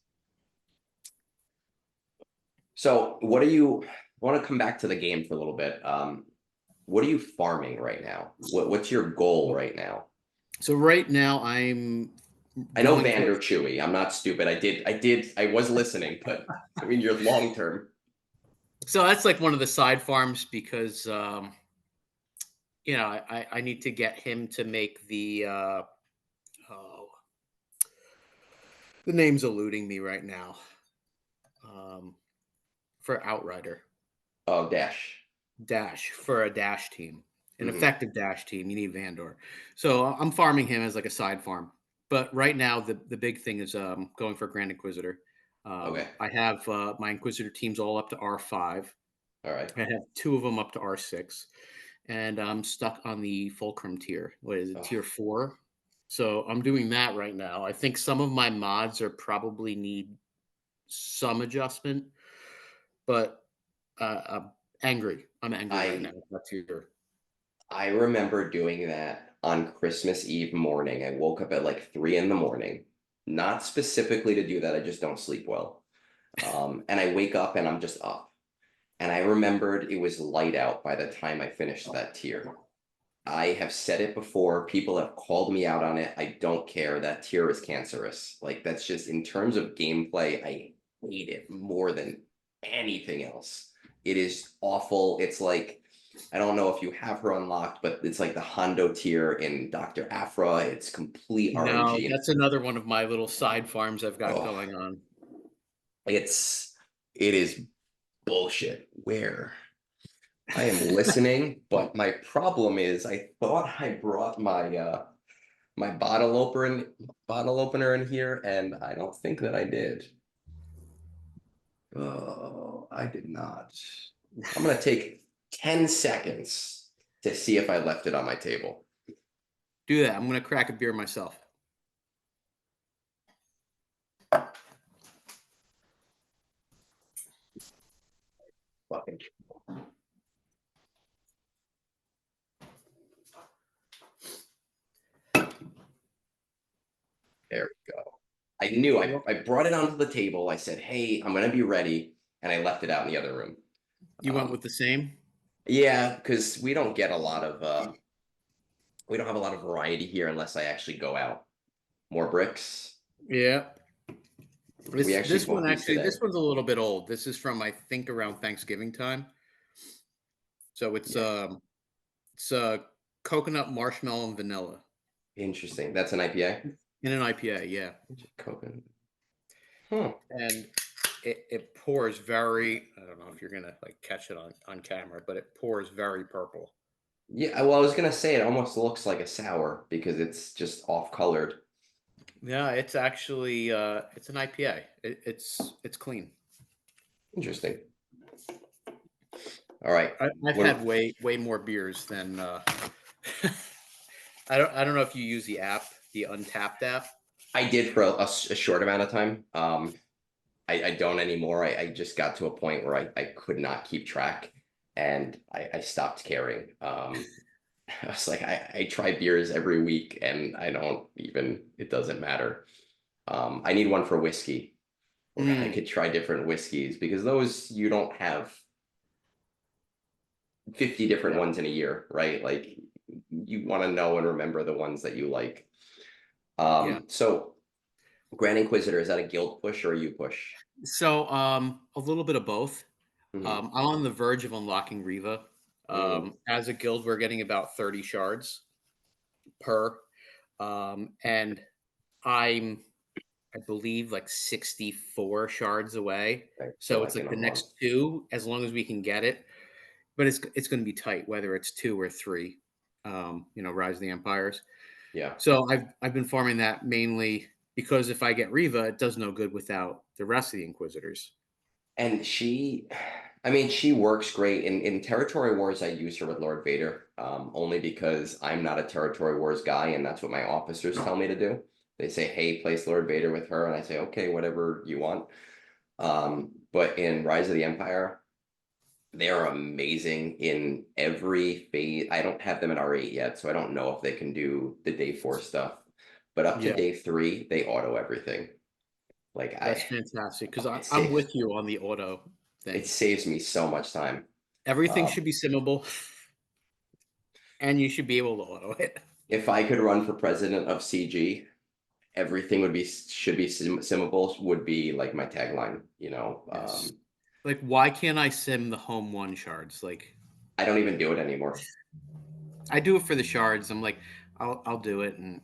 so what are you I want to come back to the game for a little bit. What are you farming right now? What's your goal right now?
So right now I'm
I know
going for
Vander Chewy. I'm not stupid. I was listening, but I mean you're long term.
so that's like one of the side farms because I need to get him to make oh, the name's eluding me right now. Um, for Outrider.
Oh, Dash.
Dash for a dash team, an
hmm
effective dash team. You need Vandor. So I'm farming him as like a side farm. But right now, the big thing is going for Grand Inquisitor.
Okay.
I have my Inquisitor teams all up to R5.
All right.
I have two of them up to R6, and I'm stuck on the Fulcrum tier. What is it,
Oh,
tier 4? So I'm doing that right now. I think some of my mods are probably need some adjustment, but I'm angry. I'm angry right now.
I
That's your
I remember doing that on Christmas Eve morning. I woke up at like 3 in the morning, not specifically to do that. I just don't sleep well. And I wake up and I'm just up. And I remembered it was light out by the time I finished that tier. I have said it before. People have called me out on it. I don't care. That tier is cancerous. Like that's just in terms of gameplay, I hate it more than anything else. It is awful. It's like I don't know if you have her unlocked, but it's like the Hondo tier in Dr. Afra. It's complete
No,
RNG.
that's another one of my little side farms I've got
Oh,
going on.
it is bullshit. Where? I am listening, but my problem is I thought I brought my bottle opener in here, and I don't think that I did. Oh, I did not. I'm gonna take 10 seconds to see if I left it on my table.
Do that. I'm gonna crack a beer myself.
Fucking there we go. I knew I brought it onto the table. I said, "Hey, I'm gonna be ready," and I left it out in the other room.
You went with the same?
Yeah, because we don't have a lot of variety here unless I actually go out. More bricks.
Yeah.
We
This
actually
this
bought
one
these
actually
today.
this one's a little bit old. This is from I think around Thanksgiving time. So it's
Yeah,
coconut, marshmallow, and vanilla
interesting. That's an IPA.
in an IPA, yeah.
Coconut. Huh.
And it pours very I don't know if you're gonna like catch it on camera, but it pours very purple.
Yeah, well, I was gonna say it almost looks like a sour because it's just off colored.
Yeah, it's actually it's an IPA. It's clean.
Interesting. All right.
I've
What
had way more beers than I don't know if you use the app, the Untapped app.
I did for a short amount of time. I don't anymore. I just got to a point where I could not keep track and I stopped caring. I was like, I try beers every week and I don't even, it doesn't matter. I need one for whiskey where I
Mm,
could try different whiskeys because those you don't have 50 different
yeah.
ones in a year, right? Like you want to know and remember the ones that you like.
Yeah.
So Grand Inquisitor, is that a guild push or a you push?
So, a little bit of both.
Hmm.
I'm on the verge of unlocking Riva.
Mm,
As a guild, we're getting about 30 shards per, and I'm, I believe, like 64 shards away.
okay, so
So
like
it's
in
like
a
the
month.
next two, as long as we can get it. But it's going to be tight, whether it's two or three. Rise of the Empires.
Yeah.
So I've been farming that mainly because if I get Riva, it does no good without the rest of the Inquisitors.
And she, I mean, she works great in territory wars. I use her with Lord Vader, only because I'm not a territory wars guy, and that's what my officers tell me to do. They say, "Hey, place Lord Vader with her," and I say, "Okay, whatever you want." But in Rise of the Empire, they are amazing in every phase. I don't have them at R8 yet, so I don't know if they can do the day four stuff. But up to
Yeah,
day three, they auto everything. Like
that's fantastic because
it
I'm
saves
with you on the auto
it
thing.
saves me so much time.
Everything
Um,
should be simmable, and you should be able to auto it.
if I could run for president of CG, everything would be should be simmable would be like my tagline.
Yes. Like, why can't I sim the home one shards? Like,
I don't even do it anymore.
I do it for the shards. I'm like, I'll do it, and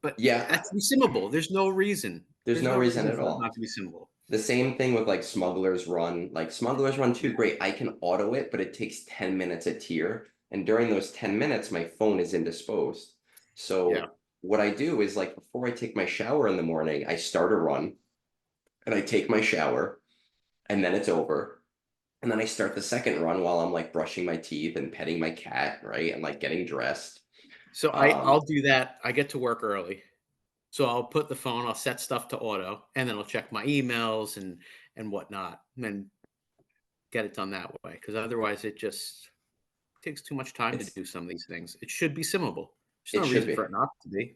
but
Yeah,
that's be simmable. There's no reason.
there's
There's
no
no
reason
reason
at
for it
all.
not to be simmable.
The same thing with like Smugglers Run too,
Yeah.
great. I can auto it, but it takes 10 minutes a tier. And during those 10 minutes, my phone is indisposed.
Yeah.
So what I do is like before I take my shower in the morning, I start a run and I take my shower and then it's over. And then I start the second run while I'm like brushing my teeth and petting my cat, right? And like getting dressed.
So I'll
Um,
do that. I get to work early. So I'll put the phone, I'll set stuff to auto, and then I'll check my emails and whatnot, and then get it done that way. Because otherwise, it just takes too much time to
it's
do some of these things. It should be simmable. There's
it
no
should
reason
be.
for it not to be.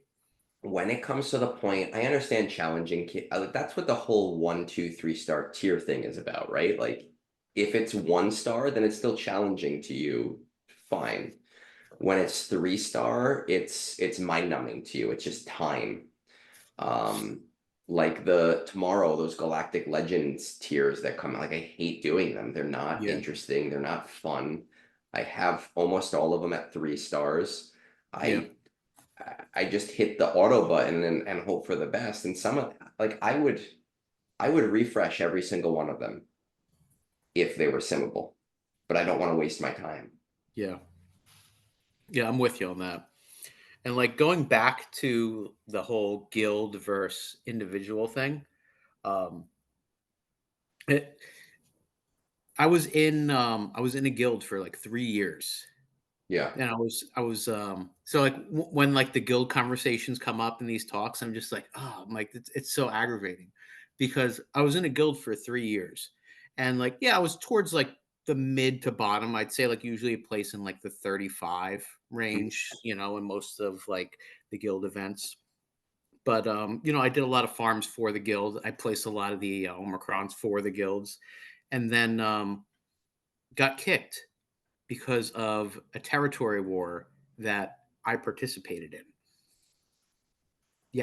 When it comes to the point, I understand challenging that's what the whole 1, 2, 3 star tier thing is about, right? Like if it's 1 star, then it's still challenging to you. Fine. When it's 3 star, it's mind numbing to you. It's just time. Um, like the tomorrow, those Galactic Legends tiers that come out, like I hate doing them. They're not
Yeah,
interesting. They're not fun. I have almost all of them at 3 stars.
yeah.
I just hit the auto button and hope for the best. And some of like I would refresh every single one of them if they were simmable, but I don't want to waste my time.
Yeah. Yeah, I'm with you on that. And like going back to the whole guild versus individual thing, um, it, I was in a guild for like 3 years.
Yeah.
And I was so like when like the guild conversations come up in these talks, I'm just like, oh, I'm like, it's so aggravating because I was in a guild for 3 years. And like, yeah, I was towards like the mid to bottom. I'd say like usually a place in like the 35
Mhm.
range, in most of like the guild events. But I did a lot of farms for the guild. I placed a lot of the Omicrons for the guilds, and then got kicked because of a territory war that I participated in.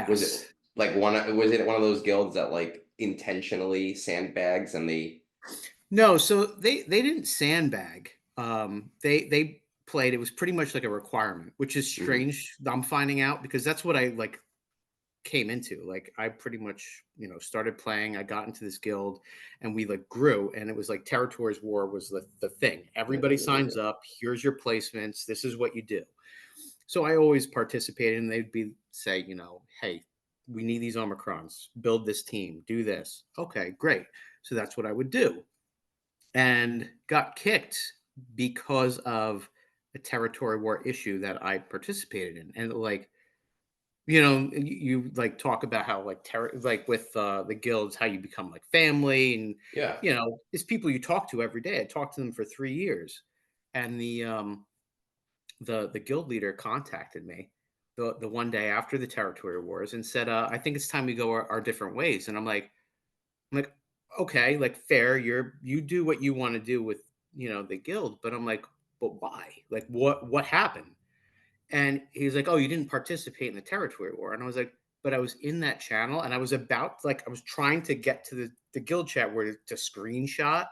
Was it
Yes.
like was it one of those guilds that like intentionally sandbags and they
No, so they didn't sandbag. They played. It was pretty much like a requirement, which is
Mhm.
strange. I'm finding out because that's what I like came into. Like I pretty much, started playing. I got into this guild and we like grew and it was like territories war was the thing. Everybody signs up, here's your placements, this is what you do. So I always participated and they'd be say, hey, we need these Omicrons, build this team, do this. Okay, great. So that's what I would do. And got kicked because of a territory war issue that I participated in. And like you like talk about how like like with the guilds, how you become like family, and
Yeah.
it's people you talk to every day. I talked to them for 3 years, and the guild leader contacted me the one day after the territory wars and said, "I think it's time we go our different ways." And I'm like, okay, like fair. You do what you want to do with the guild, but I'm like, but why? Like, what happened? And he's like, "Oh, you didn't participate in the territory war." And I was like, "But I was in that channel, and I was about like I was trying to get to the guild chat where to screenshot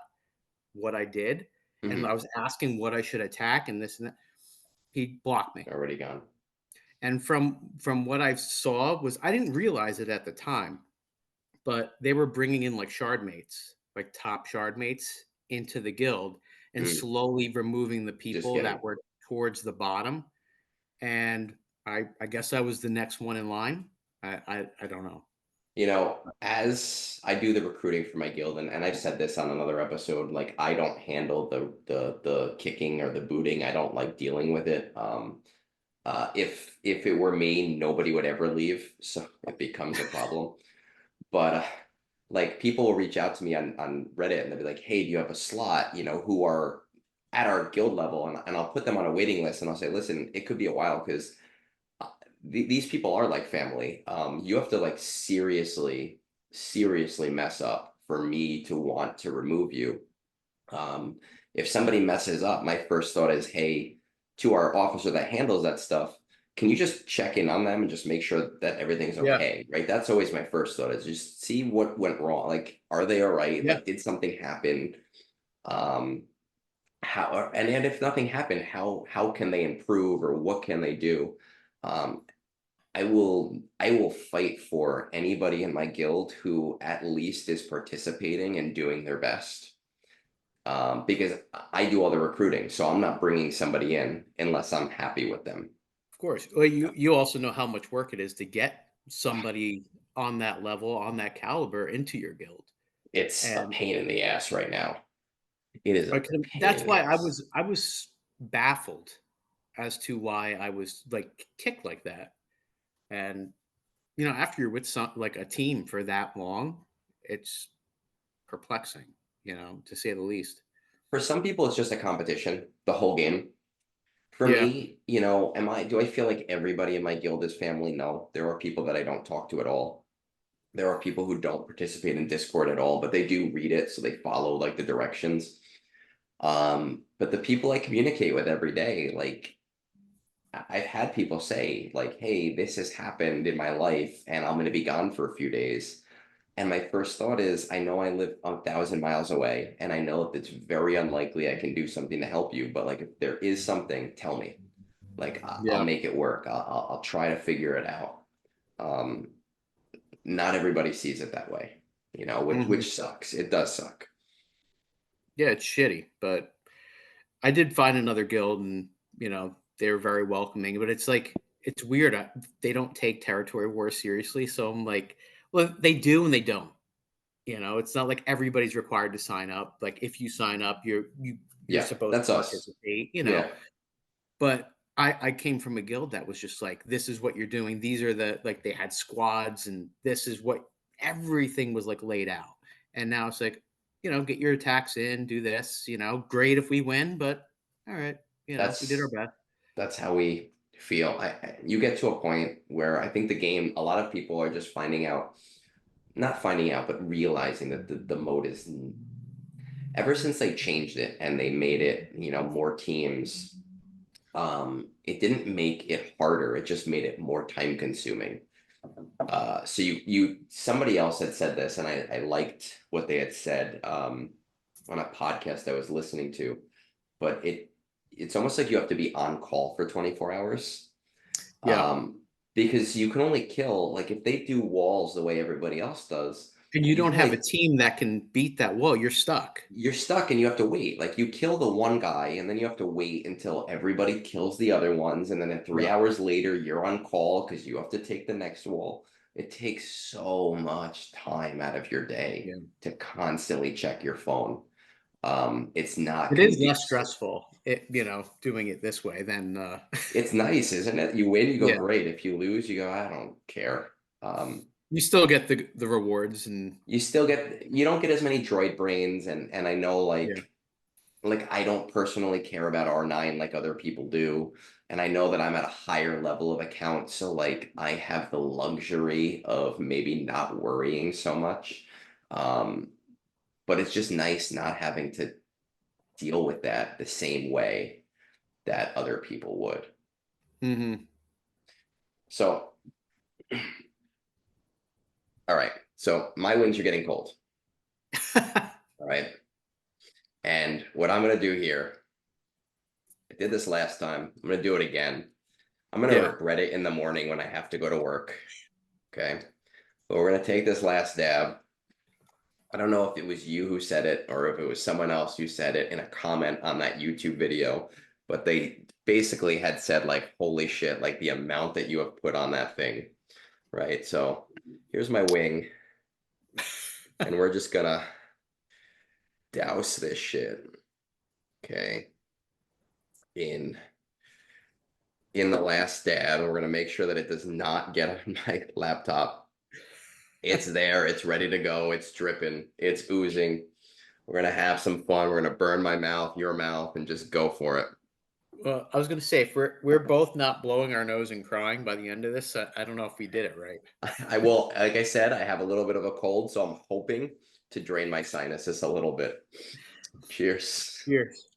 what I did, and I
Mhm.
was asking what I should attack and this and that." He blocked me.
Already gone.
And from what I saw was I didn't realize it at the time, but they were bringing in like shard mates, like top shard mates into the guild and
Mm,
slowly removing the
just
people that
kidding.
were towards the bottom. And I guess I was the next one in line. I don't know.
As I do the recruiting for my guild, and I've said this on another episode, like I don't handle the kicking or the booting. I don't like dealing with it. If it were me, nobody would ever leave, so it becomes a problem. But like people will reach out to me on Reddit and they'll be like, "Hey, do you have a slot? Who are at our guild level?" And I'll put them on a waiting list, and I'll say, "Listen, it could be a while because these people are like family. You have to like seriously mess up for me to want to remove you. Um, if somebody messes up, my first thought is, hey, to our officer that handles that stuff, can you just check in on them and just make sure that everything's
Yeah,
okay, right? That's always my first thought is just see what went wrong. Like, are they all right?
yeah,
Like, did something happen? Um, how and if nothing happened, how can they improve or what can they do? Um, I will fight for anybody in my guild who at least is participating and doing their best. Because I do all the recruiting, so I'm not bringing somebody in unless I'm happy with them.
of course. Well, you also know how much work it is to get somebody on that level, on that caliber into your guild.
It's a
And
pain in the ass right now. It is a pain
that's
in the
why
ass.
I was baffled as to why I was like kicked like that. And after you're with some like a team for that long, it's perplexing, to say the least.
For some people, it's just a competition, the whole game. For
Yeah.
me, do I feel like everybody in my guild is family? No. There are people that I don't talk to at all. There are people who don't participate in Discord at all, but they do read it, so they follow like the directions. But the people I communicate with every day, like I've had people say, like, hey, this has happened in my life and I'm going to be gone for a few days. And my first thought is, I know I live 1,000 miles away and I know that it's very unlikely I can do something to help you. But like, if there is something, tell me. Like, I'll
Yeah.
make it work. I'll try to figure it out. Um, Not everybody sees it that way, which
Mhm.
which sucks. It does suck.
Yeah, it's shitty, but I did find another guild, and they were very welcoming. But it's like it's weird. They don't take territory war seriously, so I'm like, well, they do and they don't. It's not like everybody's required to sign up. Like if you sign up, you're
Yeah,
supposed
that's
to
us.
participate.
Yeah,
But I came from a guild that was just like, this is what you're doing. These are like they had squads, and this is what everything was like laid out. And now it's like, get your attacks in, do this. Great if we win, but all right, we did our
that's
best.
that's how we feel. You get to a point where I think the game, a lot of people are just finding out, not finding out, but realizing that the mode is, ever since they changed it and they made it, more teams, it didn't make it harder. It just made it more time consuming. So somebody else had said this, and I liked what they had said on a podcast I was listening to, but it's almost like you have to be on call for 24 hours.
Yeah.
Um, because you can only kill, like if they do walls the way everybody else does,
And you
you
don't
can
have a
only
team that can beat that wall. You're stuck.
you're stuck and you have to wait. Like you kill the one guy and then you have to wait until everybody kills the other ones. And then at three
Yeah.
hours later, you're on call because you have to take the next wall. It takes so much time out of your day
Yeah.
to constantly check your phone. It's not
It is less
conducive.
stressful, doing it this way than
It's nice, isn't it? You win, you go
yeah.
great. If you lose, you go, I don't care.
You still get the rewards and
You don't get as many droid brains, and I know
yeah.
like I don't personally care about R9 like other people do. And I know that I'm at a higher level of account, so like I have the luxury of maybe not worrying so much. Um, but it's just nice not having to deal with that the same way that other people would.
Mm-hmm.
So, all right. So my wings are getting cold. All right. And what I'm going to do here, I did this last time. I'm going to do it again. I'm going to
Yeah.
regret it in the morning when I have to go to work. Okay. But we're going to take this last dab. I don't know if it was you who said it or if it was someone else who said it in a comment on that YouTube video, but they basically had said, like, holy shit, like the amount that you have put on that thing. Right. So here's my wing, and we're just going to douse this shit. Okay. In the last dab, and we're going to make sure that it does not get on my laptop. It's there, it's ready to go, it's dripping, it's oozing. We're going to have some fun. We're going to burn my mouth, your mouth, and just go for it.
Well, I was gonna say if we're both not blowing our nose and crying by the end of this, I don't know if we did it right.
I will, like I said, I have a little bit of a cold, so I'm hoping to drain my sinuses a little bit. Cheers.
Cheers.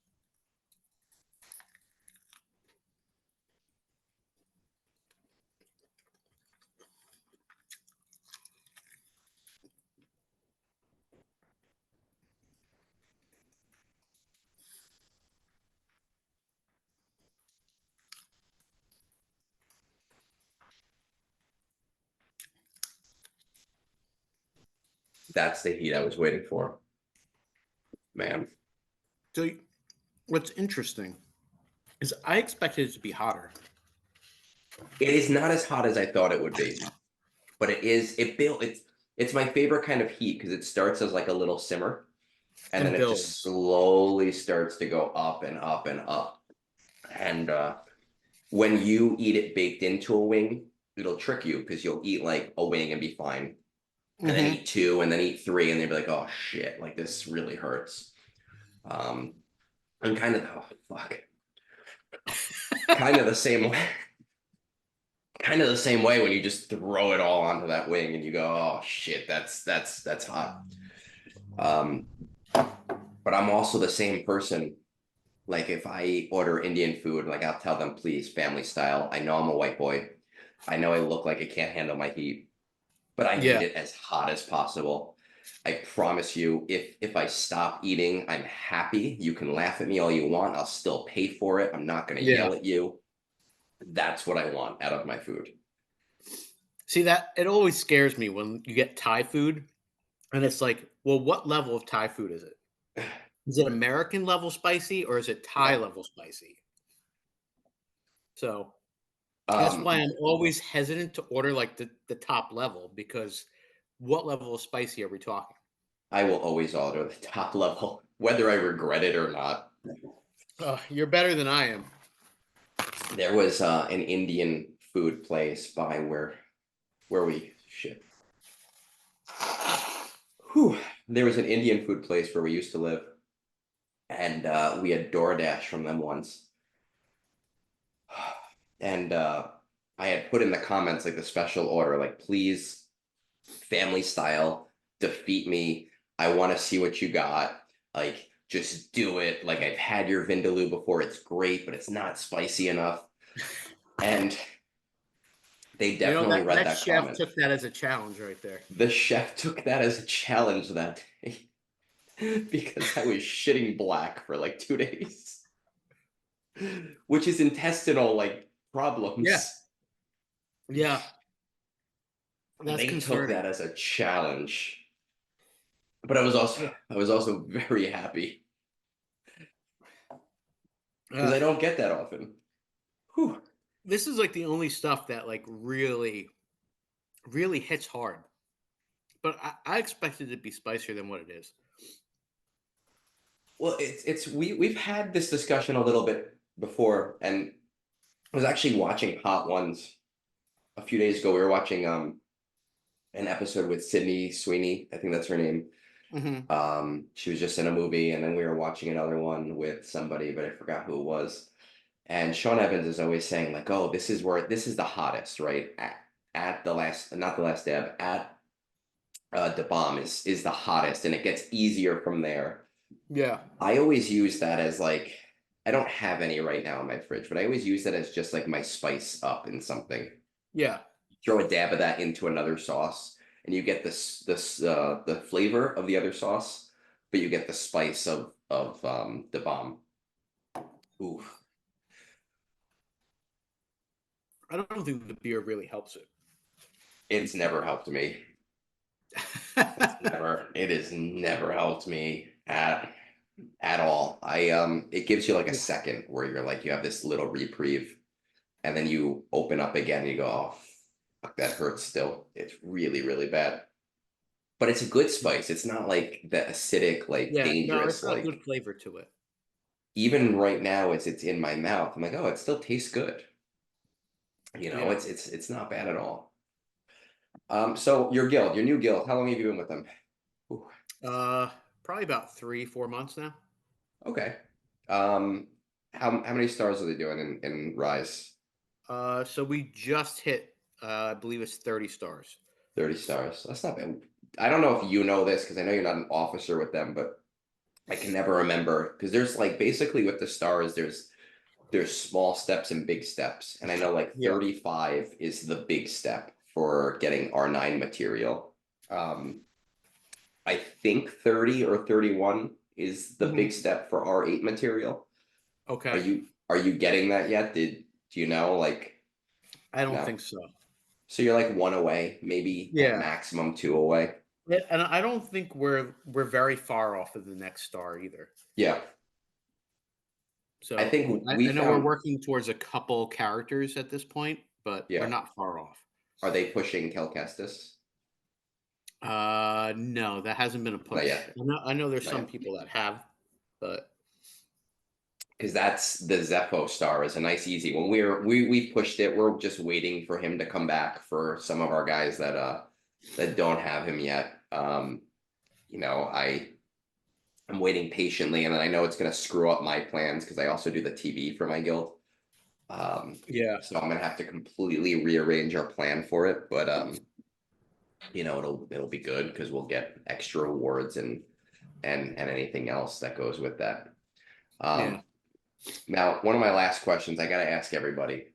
That's the heat I was waiting for, man.
So what's interesting is I expected it to be hotter.
It is not as hot as I thought it would be, but it is. It's my favorite kind of heat because it starts as like a little simmer, and
And
then it just
builds.
slowly starts to go up and up and up. And when you eat it baked into a wing, it'll trick you because you'll eat like a wing and be fine, and then
Mm-hmm.
eat two, and then eat three, and they'll be like, "Oh shit, like this really hurts." Um, I'm kind of oh fuck, kind of the same way, kind of the same way when you just throw it all onto that wing and you go, "Oh shit, that's hot." Um, but I'm also the same person. Like if I order Indian food, like I'll tell them, please, family style. I know I'm a white boy. I know I look like I can't handle my heat, but I need
Yeah.
it as hot as possible. I promise you, if I stop eating, I'm happy. You can laugh at me all you want. I'll still pay for it. I'm not going to
Yeah.
yell at you. That's what I want out of my food.
See that it always scares me when you get Thai food and it's like, well, what level of Thai food is it? Is it American level spicy or is it Thai
Yeah.
level spicy? So that's
Um,
why I'm always hesitant to order like the top level because what level of spicy are we talking?
I will always order the top level, whether I regret it or not.
You're better than I am.
There was an Indian food place by where we shit. Whew. There was an Indian food place where we used to live, and we had DoorDash from them once. And I had put in the comments like the special order, like, please, family style, defeat me. I want to see what you got. Like, just do it. Like, I've had your vindaloo before. It's great, but it's not spicy enough. And they
You know
definitely
that
read
that
that
chef
comment.
took that as a challenge right there.
The chef took that as a challenge that day because I was shitting black for like 2 days, which is intestinal like
Yeah,
problems.
yeah, that's
They took
concerning.
that as a challenge, but I was also very happy because
Uh,
I don't get that often. Whew.
this is like the only stuff that like really hits hard. But I expected it to be spicier than what it is.
Well, we've had this discussion a little bit before, and I was actually watching Hot Ones a few days ago. We were watching an episode with Sydney Sweeney, I think that's her name.
Hmm.
She was just in a movie, and then we were watching another one with somebody, but I forgot who it was. And Sean Evans is always saying, like, "Oh, this is the hottest, right? At the last, not the last dab, at the bomb is the hottest, and it gets easier from there."
Yeah,
I always use that as like I don't have any right now in my fridge, but I always use that as just like my spice up in something.
Yeah.
Throw a dab of that into another sauce, and you get this the flavor of the other sauce, but you get the spice of the bomb. Ooh,
I don't think the beer really helps it.
it's never helped me. It has never helped me at all. It gives you like a second where you're like you have this little reprieve, and then you open up again and you go, oh, fuck, that hurts still. It's really, really bad. But it's a good spice. It's not like the acidic, like
Yeah, no, it's
dangerous,
got good
like
flavor to it.
even right now as it's in my mouth, I'm like, oh, it still tastes good.
Yeah.
It's not bad at all. So your new guild, how long have you been with them? Ooh,
Uh, Probably about 3, 4 months now.
okay. Um, how many stars are they doing in Rise?
So we just hit, I believe it's 30 stars.
30 stars. That's not bad. I don't know if you know this because I know you're not an officer with them, but I can never remember because there's like basically with the stars, there's small steps and big steps. And I know like
Yeah.
35 is the big step for getting R9 material. Um, I think 30 or 31 is the big
Mhm.
step for R8 material.
Okay.
Are you getting that yet? Do you know? Like,
I don't
no.
think so.
So you're like one away, maybe at
Yeah.
maximum two away.
And I don't think we're very far off of the next star either.
Yeah. I
So
think we
I know we're
found,
working towards a couple characters at this point, but we're
yeah.
not far off.
Are they pushing Calcestis?
No, that hasn't been a
Not
push.
yet.
I know there's
Not
some
yet.
people that have, but
Because that's the Zepho star is a nice easy one. We pushed it. We're just waiting for him to come back for some of our guys that don't have him yet. You know, I'm waiting patiently, and then I know it's gonna screw up my plans because I also do the TV for my guild.
yeah,
So I'm gonna have to completely rearrange our plan for it, but it'll be good because we'll get extra rewards and anything else that goes with that.
yeah.
Um, Now, one of my last questions I gotta ask everybody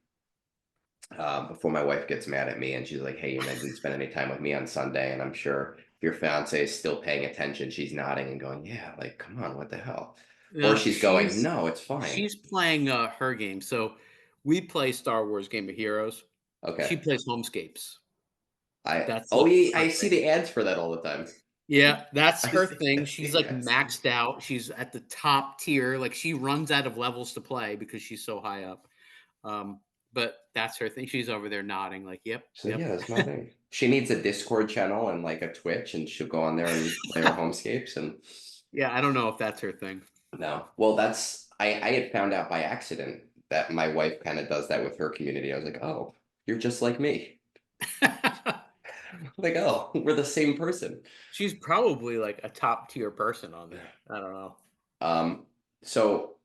before my wife gets mad at me and she's like, "Hey, you didn't spend any time with me on Sunday," and I'm sure if your fiance is still paying attention, she's nodding and going, "Yeah, like, come on, what the hell?" Or
No,
she's going, "No, it's fine."
she's playing her game. So we play Star Wars Game of Heroes. She
Okay.
plays Homescapes. That's
Oh,
like
yeah,
her
I see
thing.
the ads for that all the time.
Yeah, that's
I
her
see,
thing.
I see
She's
the
like
ads.
maxed out. She's at the top tier. Like she runs out of levels to play because she's so high up. Um, but that's her thing. She's over there nodding, like, "Yep,
She's like,
yep."
"Yeah, that's my thing." She needs a Discord channel and like a Twitch, and she'll go on there and play her homescapes and
Yeah, I don't know if that's her thing.
no. Well, I had found out by accident that my wife kind of does that with her community. I was like, oh, you're just like me. Like, oh, we're the same person.
She's probably like a top tier person on there. I don't know.
Um, so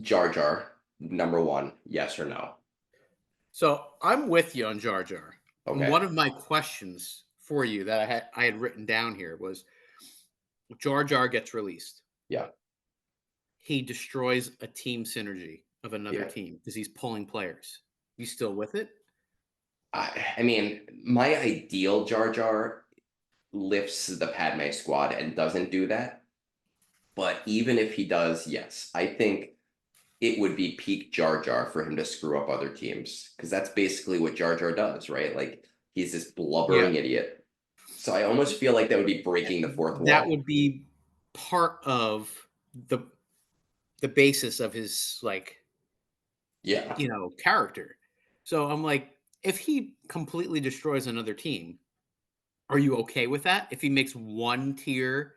Jar Jar, number one, yes or no?
So I'm with you on Jar Jar. And
Okay.
one of my questions for you that I had written down here was Jar Jar gets released.
Yeah.
He destroys a team synergy of another
Yeah.
team because he's pulling players. You still with it?
I mean, my ideal Jar Jar lifts the Padme squad and doesn't do that. But even if he does, yes, I think it would be peak Jar Jar for him to screw up other teams because that's basically what Jar Jar does, right? Like he's this
Yeah.
blubbering idiot. So I almost feel like that would be breaking the fourth
That
wall.
would be part of the the basis of his like,
Yeah,
character. So I'm like, if he completely destroys another team, are you okay with that? If he makes one tier,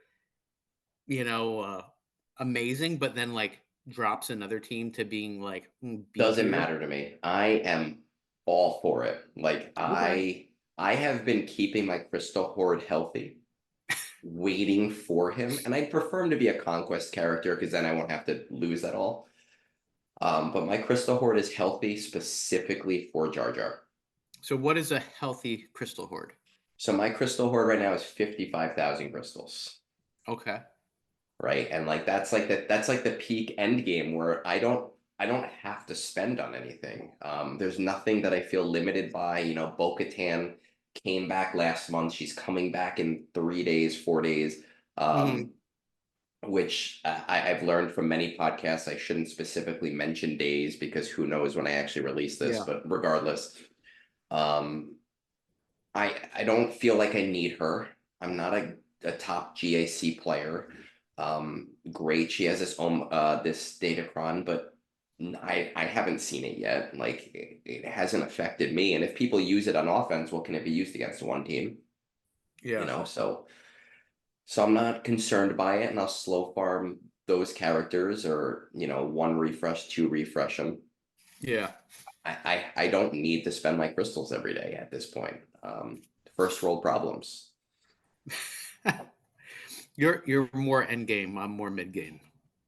you know, uh, amazing, but then like drops another team to being like B
doesn't
tier.
matter to me. I am all for it. Like
Okay.
I have been keeping my crystal horde healthy, waiting for him, and I'd prefer him to be a conquest character because then I won't have to lose at all. But my crystal horde is healthy specifically for Jar Jar.
So what is a healthy crystal horde?
So my crystal hoard right now is 55,000 crystals,
Okay.
right? And like that's like the peak end game where I don't have to spend on anything. There's nothing that I feel limited by. Bo-Katan came back last month. She's coming back in 3 days, 4 days.
Hmm.
Um, which I've learned from many podcasts. I shouldn't specifically mention days because who knows when I actually release this.
Yeah.
But regardless, um, I don't feel like I need her. I'm not a top GAC player. Great, she has this datacron, but I haven't seen it yet. Like it hasn't affected me. And if people use it on offense, what can it be used against one team?
Yeah.
So I'm not concerned by it, and I'll slow farm those characters, or one refresh, two refresh them.
Yeah.
I don't need to spend my crystals every day at this point. First world problems.
You're more end game. I'm more mid game.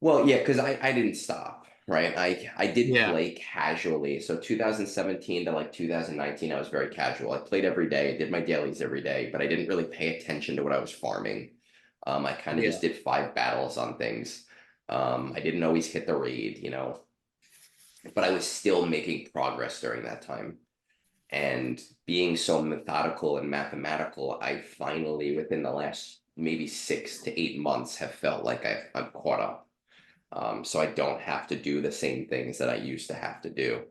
Well, yeah, because I didn't stop, right? I did
Yeah.
play casually. So 2017 to like 2019, I was very casual. I played every day, I did my dailies every day, but I didn't really pay attention to what I was farming. I kind of
Yeah.
just did 5 battles on things. I didn't always hit the raid, but I was still making progress during that time. And being so methodical and mathematical, I finally, within the last maybe 6 to 8 months, have felt like I'm caught up. So I don't have to do the same things that I used to have to do.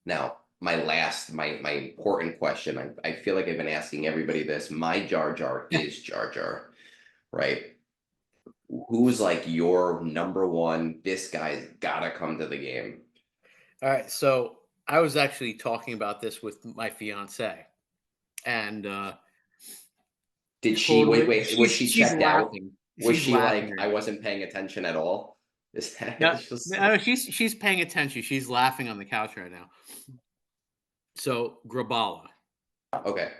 Now, my important question, I feel like I've been asking everybody this. My Jar Jar is Jar Jar, right? Who's like your number one? This guy's gotta come to the game.
All right. So I was actually talking about this with my fiance, and
Did she wait?
totally,
Wait, was she
she's
checked out?
laughing.
Was
She's
she
laughing
like,
right
I
now.
wasn't paying attention at all? Is that
No,
it's just
no, she's paying attention. She's laughing on the couch right now. So Grabala.
okay?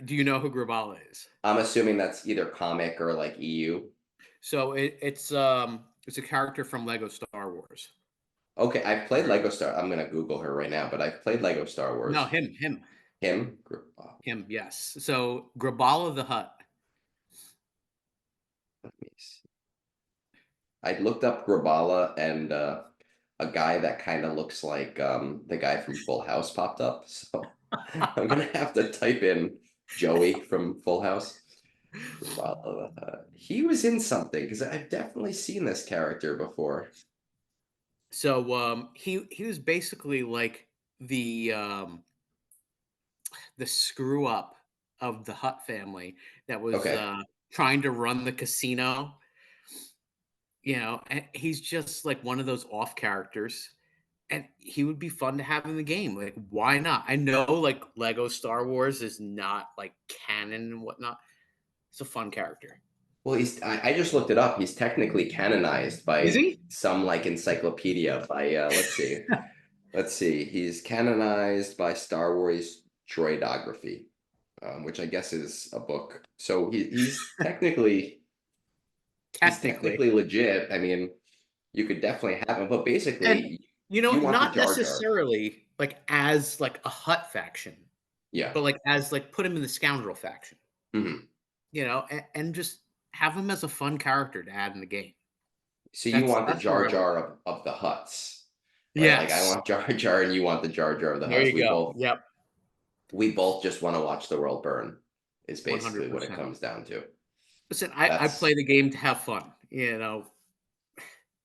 Do you know who Grabala is?
I'm assuming that's either comic or like EU.
So it's a character from Lego Star Wars.
Okay, I've played
Right.
Lego Star. I'm gonna Google her right now, but I've played Lego Star
No,
Wars.
him,
Him? Oh,
him. Yes. So Grabala the Hutt.
let me see. I looked up Grabala, and a guy that kind of looks like the guy from Full House popped up. So I'm gonna have to type in Joey from Full House. Grabala. He was in something because I've definitely seen this character before.
So he was basically like the the screw up of the Hutt family that was
Okay.
trying to run the casino. And he's just like one of those off characters, and he would be fun to have in the game. Like, why not? I know like Lego Star Wars is not like canon and whatnot. It's a fun character.
Well, I just looked it up. He's technically canonized
Is
by
he?
some like encyclopedia by let's see. Let's see. He's canonized by Star Wars Droidography, which I guess is a book. So he's
Technically.
technically legit. I mean, you could definitely have him, but
And
basically you want the
not
Jar Jar.
necessarily like as like a Hut faction,
Yeah.
but like as like put him in the scoundrel faction,
Hmm.
and just have him as a fun character to add in the game.
So you
That's
want the
that's
Jar
where I want.
Jar of the Huts, right? Like I
Yes.
want Jar Jar, and you want the Jar Jar of the
There
Huts.
you
We
go.
both
Yep.
we both just want to watch the world burn. Is basically what it
100%.
comes down to.
Listen, I play
That's
the game to have fun.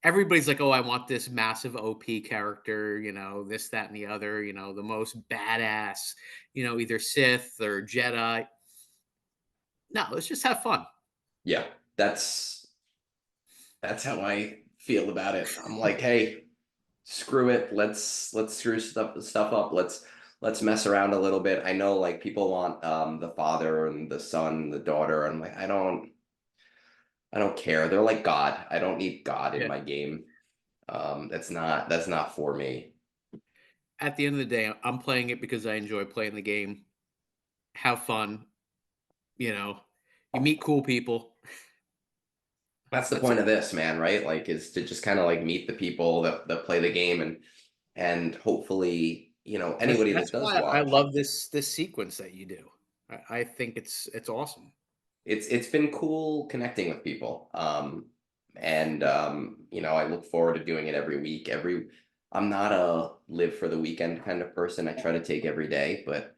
Everybody's like, "Oh, I want this massive OP character, this, that, and the other, the most badass, either Sith or Jedi." No, let's just have fun.
yeah. That's how I feel about it. I'm like, hey, screw it. Let's screw stuff up. Let's mess around a little bit. I know like people want the father and the son, the daughter. I'm like, I don't care. They're like God. I don't need God in
Yeah.
my game. That's not for me.
At the end of the day, I'm playing it because I enjoy playing the game. Have fun. You know, you meet cool people.
That's the
That's
point
it.
of this, man, right? Like is to just kind of like meet the people that play the game, and hopefully, anybody
That's
that does
why I
watch.
love this sequence that you do. I think it's awesome.
it's been cool connecting with people. And you know, I look forward to doing it every week. I'm not a live for the weekend kind of person. I try to take every day, but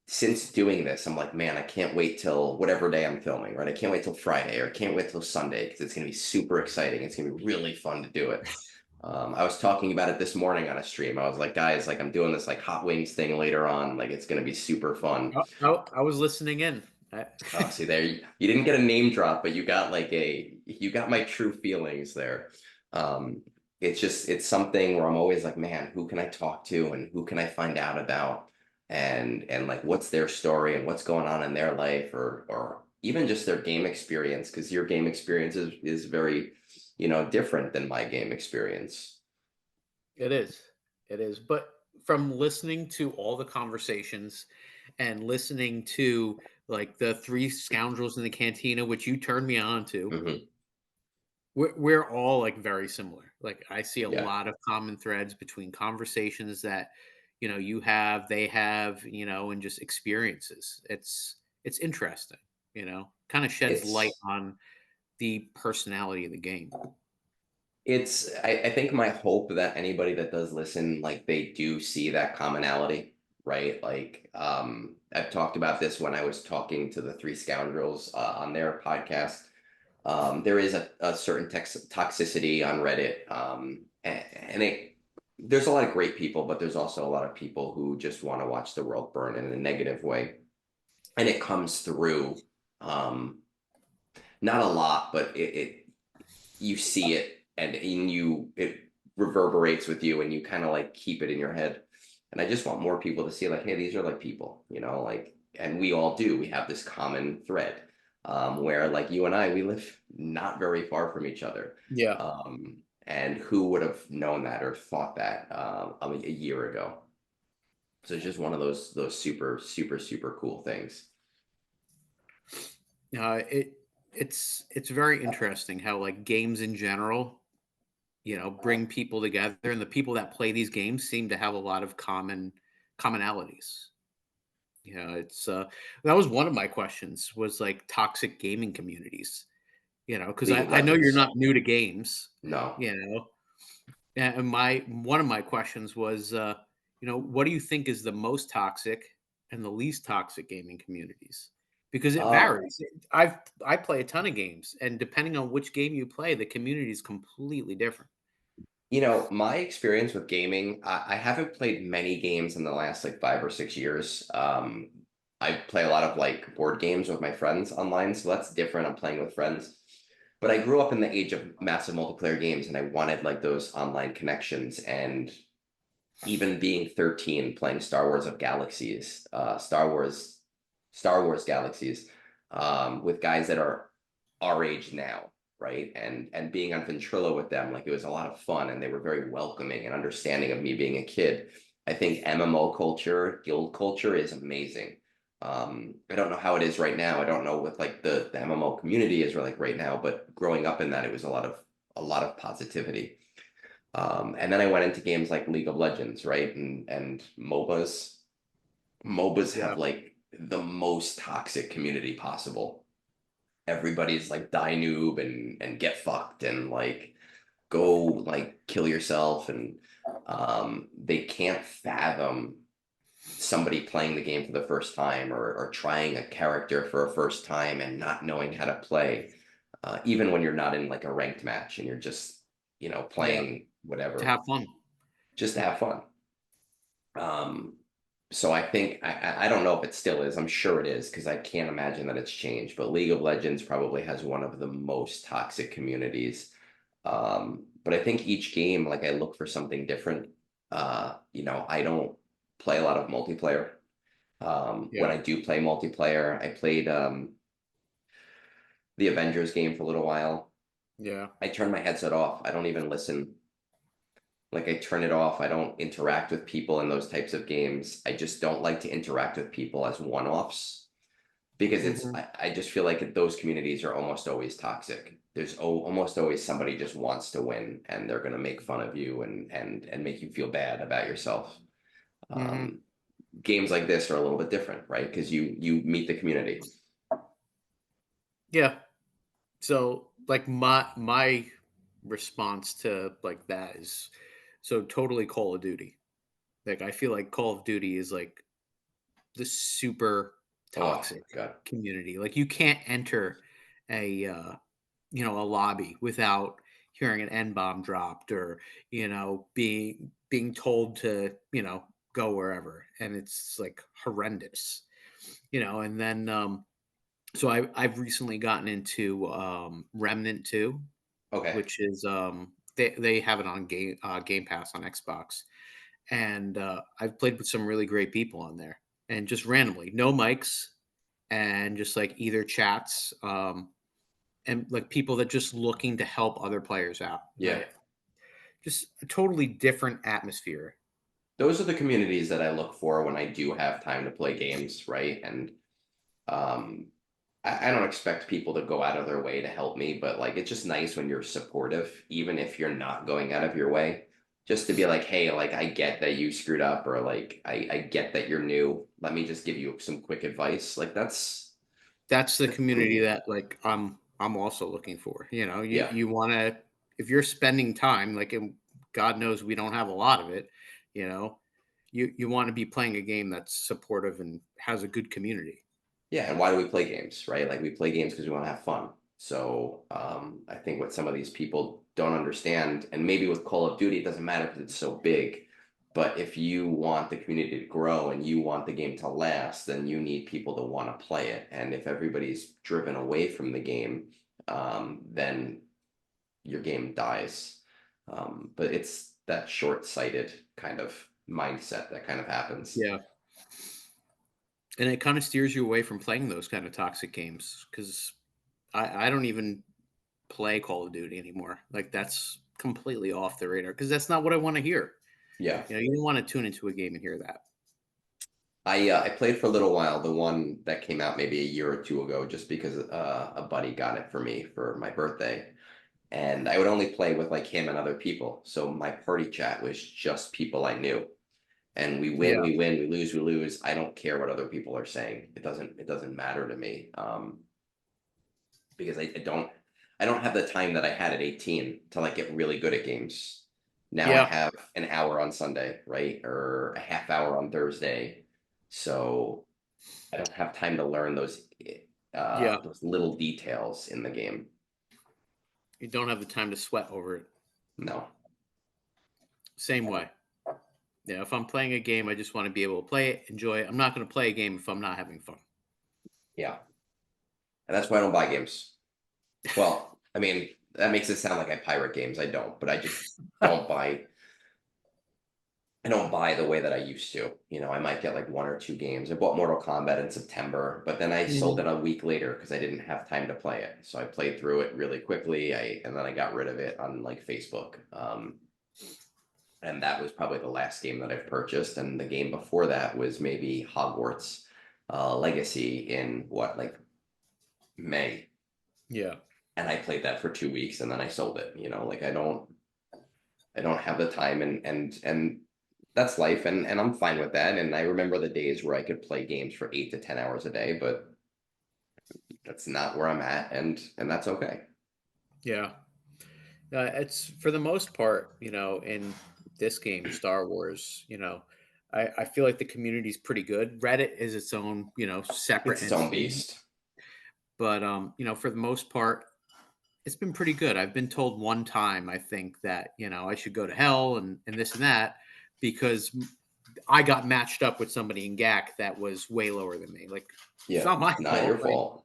since doing this, I'm like, man, I can't wait till whatever day I'm filming, right? I can't wait till Friday or I can't wait till Sunday because it's gonna be super exciting. It's gonna be really fun to do it. I was talking about it this morning on a stream. I was like, guys, like I'm doing this like hot wings thing later on. Like it's gonna be super fun.
I was listening in.
Oh, see there, you didn't get a name drop, but you got my true feelings there. Um, it's something where I'm always like, man, who can I talk to and who can I find out about, and like what's their story and what's going on in their life, or even just their game experience, because your game experience is very, you know, different than my game experience.
It is. It is. But from listening to all the conversations and listening to like the three scoundrels in the cantina, which you turned me on to,
Hmm.
we're all like very similar. Like I see a
Yeah,
lot of common threads between conversations that, you have, they have, and just experiences. It's interesting, kind of sheds light
it's
on the personality of the game.
I think my hope that anybody that does listen, like they do see that commonality, right? Like, I've talked about this when I was talking to the Three Scoundrels on their podcast. There is a certain toxicity on Reddit, and there's a lot of great people, but there's also a lot of people who just want to watch the world burn in a negative way, and it comes through. Um, Not a lot, but it you see it and it reverberates with you and you kind of like keep it in your head. And I just want more people to see like, hey, these are like people, you know, like, and we all do. We have this common thread, where like you and I, we live not very far from each other.
Yeah.
And who would have known that or thought that a year ago? So it's just one of those super super super cool things.
It's very interesting how like games in general, bring people together, and the people that play these games seem to have a lot of commonalities. It's that was one of my questions, was like toxic gaming communities. Because
League
I,
of
I know you're
Legends.
not new to games.
No.
You know, and my one of my questions was, what do you think is the most toxic and the least toxic gaming communities? Because it
Um,
varies. I play a ton of games, and depending on which game you play, the community is completely different.
You know, my experience with gaming, I haven't played many games in the last like 5 or 6 years. I play a lot of like board games with my friends online, so that's different. I'm playing with friends. But I grew up in the age of massive multiplayer games and I wanted like those online connections. And even being 13, playing Star Wars Galaxies, with guys that are our age now, right? And being on Ventrilo with them, like it was a lot of fun, and they were very welcoming and understanding of me being a kid. I think MMO culture, guild culture is amazing. I don't know how it is right now. I don't know what like the MMO community is like right now, but growing up in that, it was a lot of positivity. And then I went into games like League of Legends, right? And MOBAs. MOBAs
Yeah,
have like the most toxic community possible. Everybody's like die noob and get fucked and like go like kill yourself, and they can't fathom somebody playing the game for the first time, or trying a character for a first time and not knowing how to play, even when you're not in like a ranked match and you're just, you know,
yeah,
playing
to
whatever
have fun.
just to have fun. Um, so I think I don't know if it still is. I'm sure it is because I can't imagine that it's changed. But League of Legends probably has one of the most toxic communities. But I think each game, like I look for something different. You know, I don't play a lot of multiplayer. When
Yeah,
I do play multiplayer, I played the Avengers game for a little while.
yeah.
I turn my headset off. I don't even listen. Like I turn it off. I don't interact with people in those types of games. I just don't like to interact with people as one-offs because
Hmm.
I just feel like those communities are almost always toxic. There's almost always somebody just wants to win and they're going to make fun of you and make you feel bad about yourself.
Hmm.
Um, Games like this are a little bit different, right? Because you meet the community.
Yeah. So like my response to like that is so totally Call of Duty. Like I feel like Call of Duty is like the super
Oh
toxic
God.
community. Like you can't enter a lobby without hearing an N bomb dropped or being told to go wherever, and it's like horrendous. And then so I've recently gotten into Remnant 2,
Okay.
which is they have it on Game Pass on Xbox, and I've played with some really great people on there, and just randomly, no mics, and just like either chats, and like people that just looking to help other players out.
Yeah.
Just a totally different atmosphere.
Those are the communities that I look for when I do have time to play games, right? And um, I don't expect people to go out of their way to help me, but like it's just nice when you're supportive, even if you're not going out of your way, just to be like, hey, like I get that you screwed up, or like I get that you're new. Let me just give you some quick advice. Like
That's the
that's
community
cool.
that like I'm also looking for. You
Yeah.
you want to, if you're spending time like, and God knows we don't have a lot of it, you know, you want to be playing a game that's supportive and has a good community.
Yeah, and why do we play games, right? Like we play games because we want to have fun. So I think what some of these people don't understand, and maybe with Call of Duty, it doesn't matter because it's so big. But if you want the community to grow and you want the game to last, then you need people to want to play it. And if everybody's driven away from the game, then your game dies. But it's that short-sighted kind of mindset that kind of happens.
Yeah. And it kind of steers you away from playing those kind of toxic games because I don't even play Call of Duty anymore. Like that's completely off the radar because that's not what I want to hear.
Yeah.
You don't want to tune into a game and hear that.
I played for a little while, the one that came out maybe a year or two ago, just because a buddy got it for me for my birthday, and I would only play with like him and other people. So my party chat was just people I knew, and
Yeah.
we lose, we lose. I don't care what other people are saying. It doesn't matter to me, because I don't have the time that I had at 18 to like get really good at games. Now I
Yeah.
have an hour on Sunday, right, or a half hour on Thursday. So I don't have time to learn
Yeah.
those little details in the game.
You don't have the time to sweat over it.
No.
Same way. Yeah. If I'm playing a game, I just want to be able to play it, enjoy it. I'm not going to play a game if I'm not having fun.
Yeah. And that's why I don't buy games. Well, I mean, that makes it sound like I pirate games. I don't, but I just don't buy I don't buy the way that I used to. I might get like one or two games. I bought Mortal Kombat in September, but then I sold
Mhm.
it a week later because I didn't have time to play it. So I played through it really quickly. And then I got rid of it on like Facebook. And that was probably the last game that I've purchased. And the game before that was maybe Hogwarts Legacy in what, like May.
Yeah.
And I played that for 2 weeks and then I sold it. Like I don't have the time, and that's life, and I'm fine with that. And I remember the days where I could play games for 8 to 10 hours a day, but that's not where I'm at, and that's okay.
Yeah. It's for the most part, in this game, Star Wars, I feel like the community is pretty good. Reddit is its own, separate
It's its own
entity.
beast.
But for the most part, it's been pretty good. I've been told one time, I think, that, I should go to hell and this and that because I got matched up with somebody in GAC that was way lower than me. Like, it's
Yeah,
not my
not your
fault.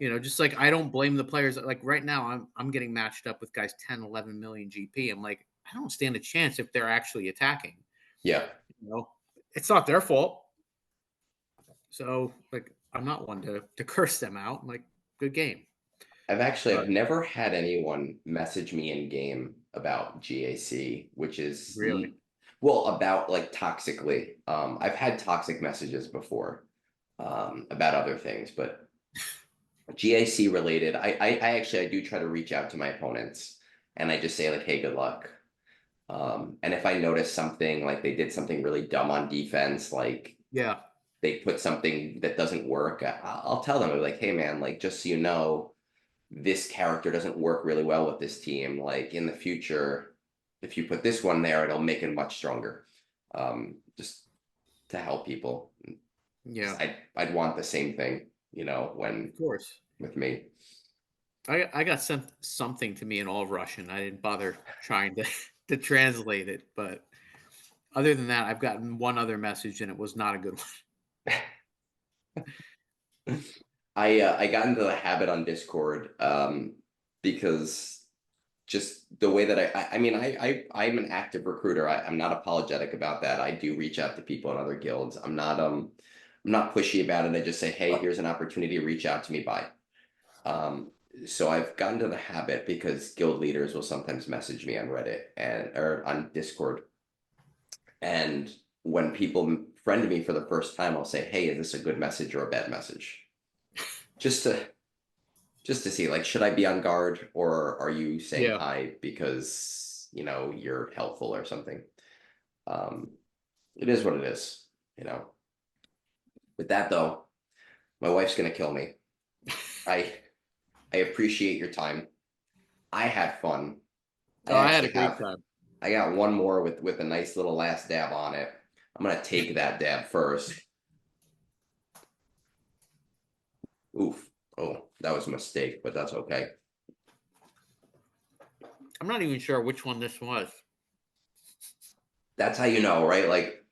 Like,
fault.
just like I don't blame the players. Like right now, I'm getting matched up with guys 10, 11 million GP. I'm like, I don't stand a chance if they're actually attacking.
Yeah,
You know, it's not their fault. So like, I'm not one to curse them out. I'm like, good game.
I've
But
never had anyone message me in game about GAC, which is
really,
well, about like toxically. I've had toxic messages before, about other things, but GAC related, I actually I do try to reach out to my opponents, and I just say like, hey, good luck. And if I notice something like they did something really dumb on defense, like
yeah,
they put something that doesn't work, I'll tell them like, hey man, like just so you know, this character doesn't work really well with this team. Like in the future, if you put this one there, it'll make it much stronger. Just to help people.
Yeah,
I'd want the same thing, when
of course.
with me.
I got sent something to me in all Russian. I didn't bother trying to to translate it, but other than that, I've gotten one other message, and it was not a good one.
I got into the habit on Discord because just the way that I mean I'm an active recruiter. I'm not apologetic about that. I do reach out to people in other guilds. I'm not pushy about it. I just say, hey, here's an opportunity, reach out to me. Bye. Um, so I've gotten to the habit because guild leaders will sometimes message me on Reddit or on Discord. And when people friend me for the first time, I'll say, hey, is this a good message or a bad message? Just to see, like, should I be on guard or are you saying
Yeah.
hi because you're helpful or something? Um, it is what it is, you know. With that though, my wife's gonna kill me. I I appreciate your time. I had fun. I
Oh, I had a
actually
great
have
time.
I got one more with a nice little last dab on it. I'm gonna take that dab first. Oof. Oh, that was a mistake, but that's okay.
I'm not even sure which one this was.
That's how you know, right? Like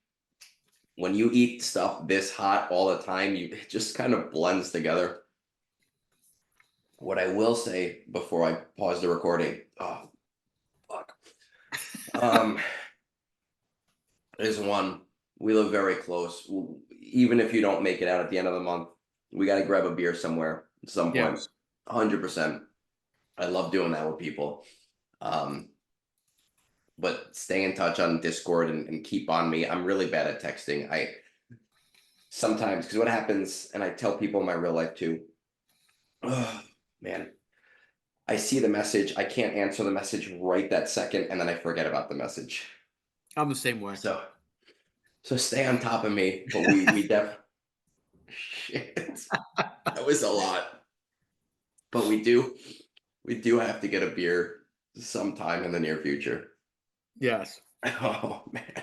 when you eat stuff this hot all the time, it just kind of blends together. What I will say before I pause the recording, oh fuck. Um, there's one. We live very close. Even if you don't make it out at the end of the month, we got to grab a beer somewhere at some point.
Yes.
100%. I love doing that with people. Um, but stay in touch on Discord and keep on me. I'm really bad at texting. I sometimes, because what happens, and I tell people in my real life too, oh, man, I see the message, I can't answer the message right that second, and then I forget about the message.
I'm the same way.
So stay on top of me. But we def shit. That was a lot. But we do have to get a beer sometime in the near future.
Yes.
Oh man.